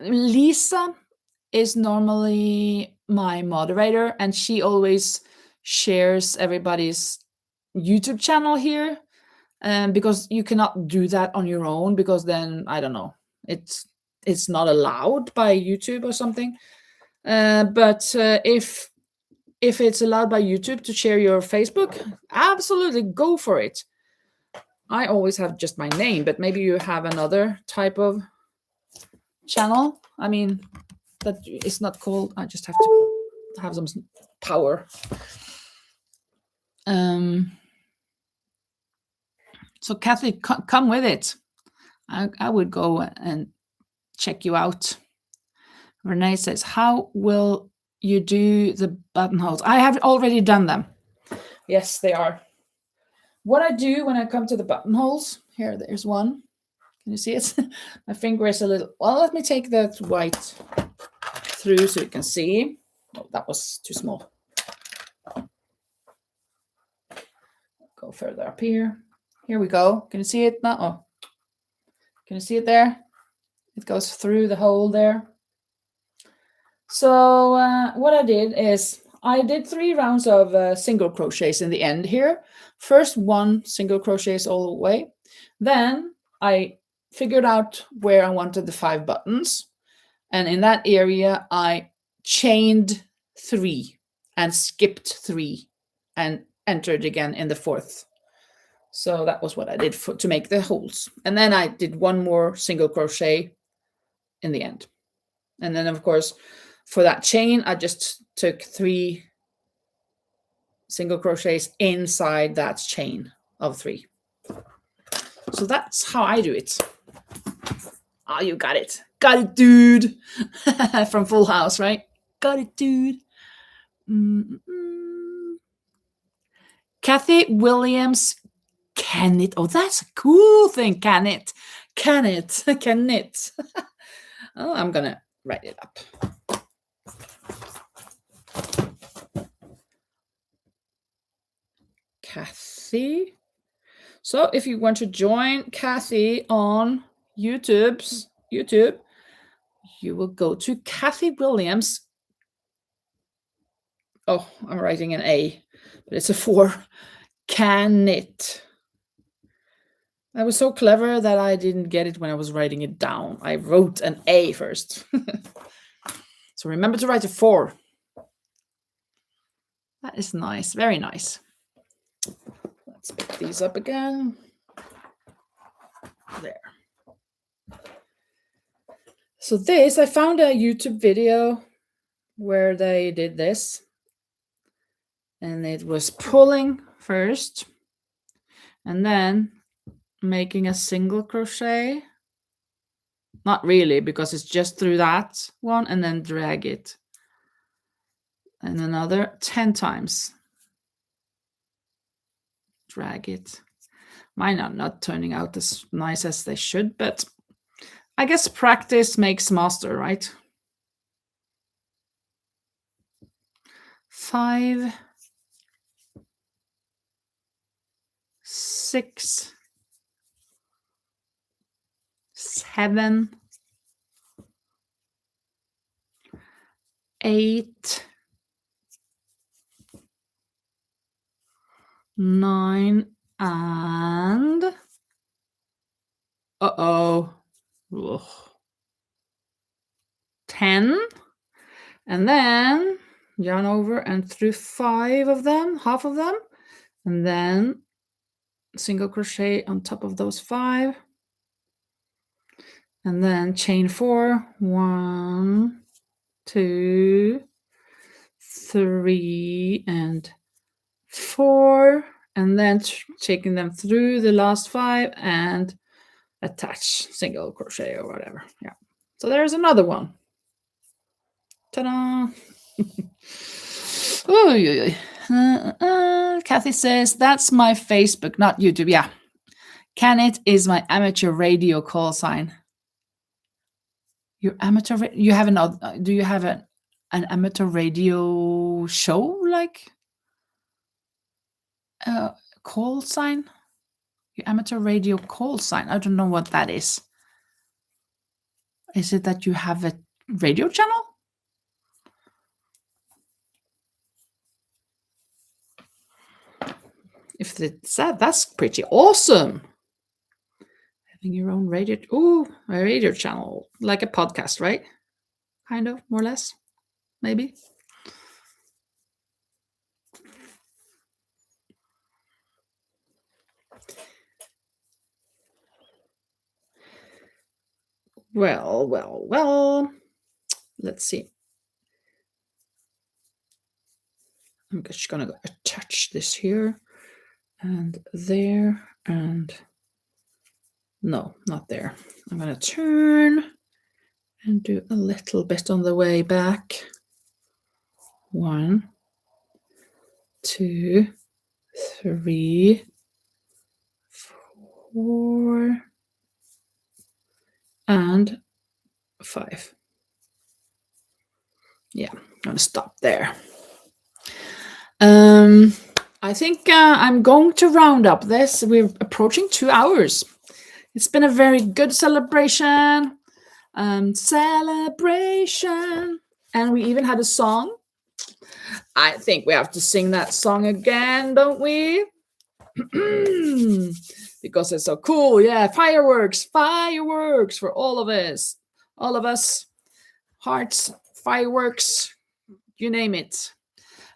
Lisa is normally my moderator, and she always shares everybody's YouTube channel here, because you cannot do that on your own, because then I don't know, it's not allowed by YouTube or something. But if it's allowed by YouTube to share your Facebook, absolutely go for it. I always have just my name, but maybe you have another type of channel. I mean, that is not cold. I just have to have some power. So Kathy, come with it. I would go and check you out. Renee says, how will you do the buttonholes? I have already done them. Yes, they are. What I do when I come to the buttonholes, here, there's one. Can you see it? My finger is a little, well, let me take that white through so you can see. Oh, that was too small. Go further up here. Here we go. Can you see it now? Oh, can you see it there? It goes through the hole there. So what I did is I did 3 rounds of single crochets in the end here. First 1 single crochets all the way. Then I figured out where I wanted the 5 buttons. And in that area, I chained 3 and skipped 3 and entered again in the 4th. So that was what I did to make the holes. And then I did 1 more single crochet in the end. And then, of course, for that chain, I just took 3 single crochets inside that chain of 3. So that's how I do it. Oh, you got it. Got it, dude. From Full House, right? Got it, dude. Kathy Williams, can it? Oh, that's a cool thing. Can it? Can it? Can it? Oh, I'm going to write it up. Kathy. So if you want to join Kathy on YouTube, you will go to Kathy Williams. Oh, I'm writing an A, but it's a 4. Can it? I was so clever that I didn't get it when I was writing it down. I wrote an A first. So remember to write a 4. That is nice. Very nice. Let's pick these up again. There. So this, I found a YouTube video where they did this. And it was pulling first and then making a single crochet. Not really, because it's just through that one and then drag it. And another 10 times. Drag it. Mine are not turning out as nice as they should, but I guess practice makes master, right? 5, 6, 7, 8, 9, and Ugh. 10, and then yarn over and through 5 of them, half of them, and then single crochet on top of those 5, and then chain 4, 1, 2, 3, and 4, and then taking them through the last 5 and attach single crochet or whatever. Yeah. So there's another one. Ta-da! Kathy says, that's my Facebook, not YouTube. Yeah. Can it is my amateur radio call sign. Your amateur, you have an, do you have an amateur radio show, like call sign? Your amateur radio call sign. I don't know what that is. Is it that you have a radio channel? If it's that, that's pretty awesome. Having your own radio, a radio channel, like a podcast, right? Kind of, more or less, maybe. Well, well, well. Let's see. I'm just gonna attach this here and there and no, not there. I'm gonna turn and do a little bit on the way back. 1, 2, 3, 4, and 5. Yeah, I'm gonna stop there. I think I'm going to round up this. We're approaching 2 hours. It's been a very good celebration. Celebration. And we even had a song. I think we have to sing that song again, don't we? Because it's so cool. Yeah, fireworks, fireworks for all of us. All of us. Hearts, fireworks, you name it.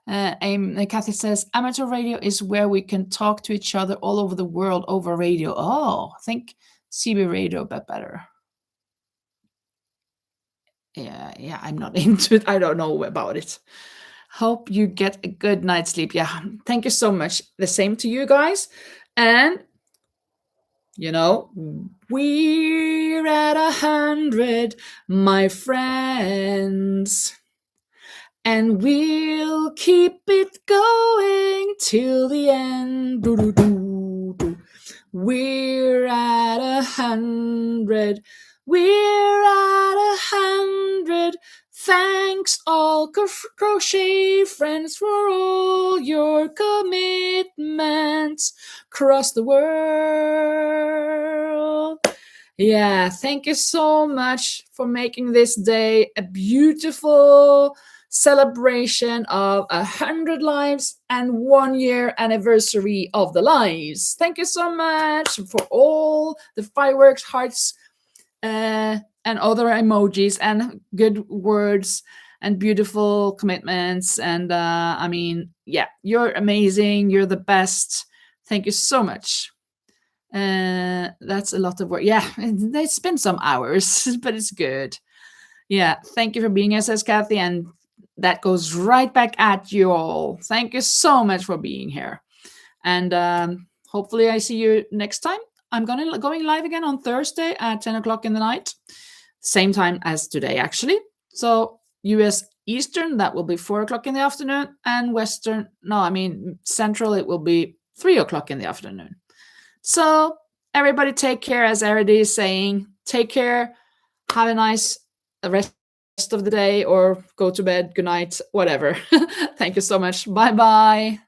Kathy says, amateur radio is where we can talk to each other all over the world over radio. Oh, I think CB radio a bit better. Yeah, I'm not into it. I don't know about it. Hope you get a good night's sleep. Yeah, thank you so much. The same to you guys. And, we're at 100, my friends. And we'll keep it going till the end. We're at 100. We're at 100. Thanks all crochet friends for all your commitments across the world. Yeah, thank you so much for making this day a beautiful celebration of 100 lives and 1 year anniversary of the lives. Thank you so much for all the fireworks, hearts, and other emojis and good words and beautiful commitments. And yeah, you're amazing. You're the best. Thank you so much. That's a lot of work. Yeah, it's been some hours, but it's good. Yeah, thank you for being here, says Kathy, and that goes right back at you all. Thank you so much for being here, and hopefully I see you next time. I'm going live again on Thursday at 10 o'clock in the night, same time as today actually. So US Eastern, that will be 4 o'clock in the afternoon, and Central, it will be 3 o'clock in the afternoon. So everybody take care, as Eredy is saying. Take care. Have a nice rest of the day or go to bed. Good night, whatever. Thank you so much. Bye-bye.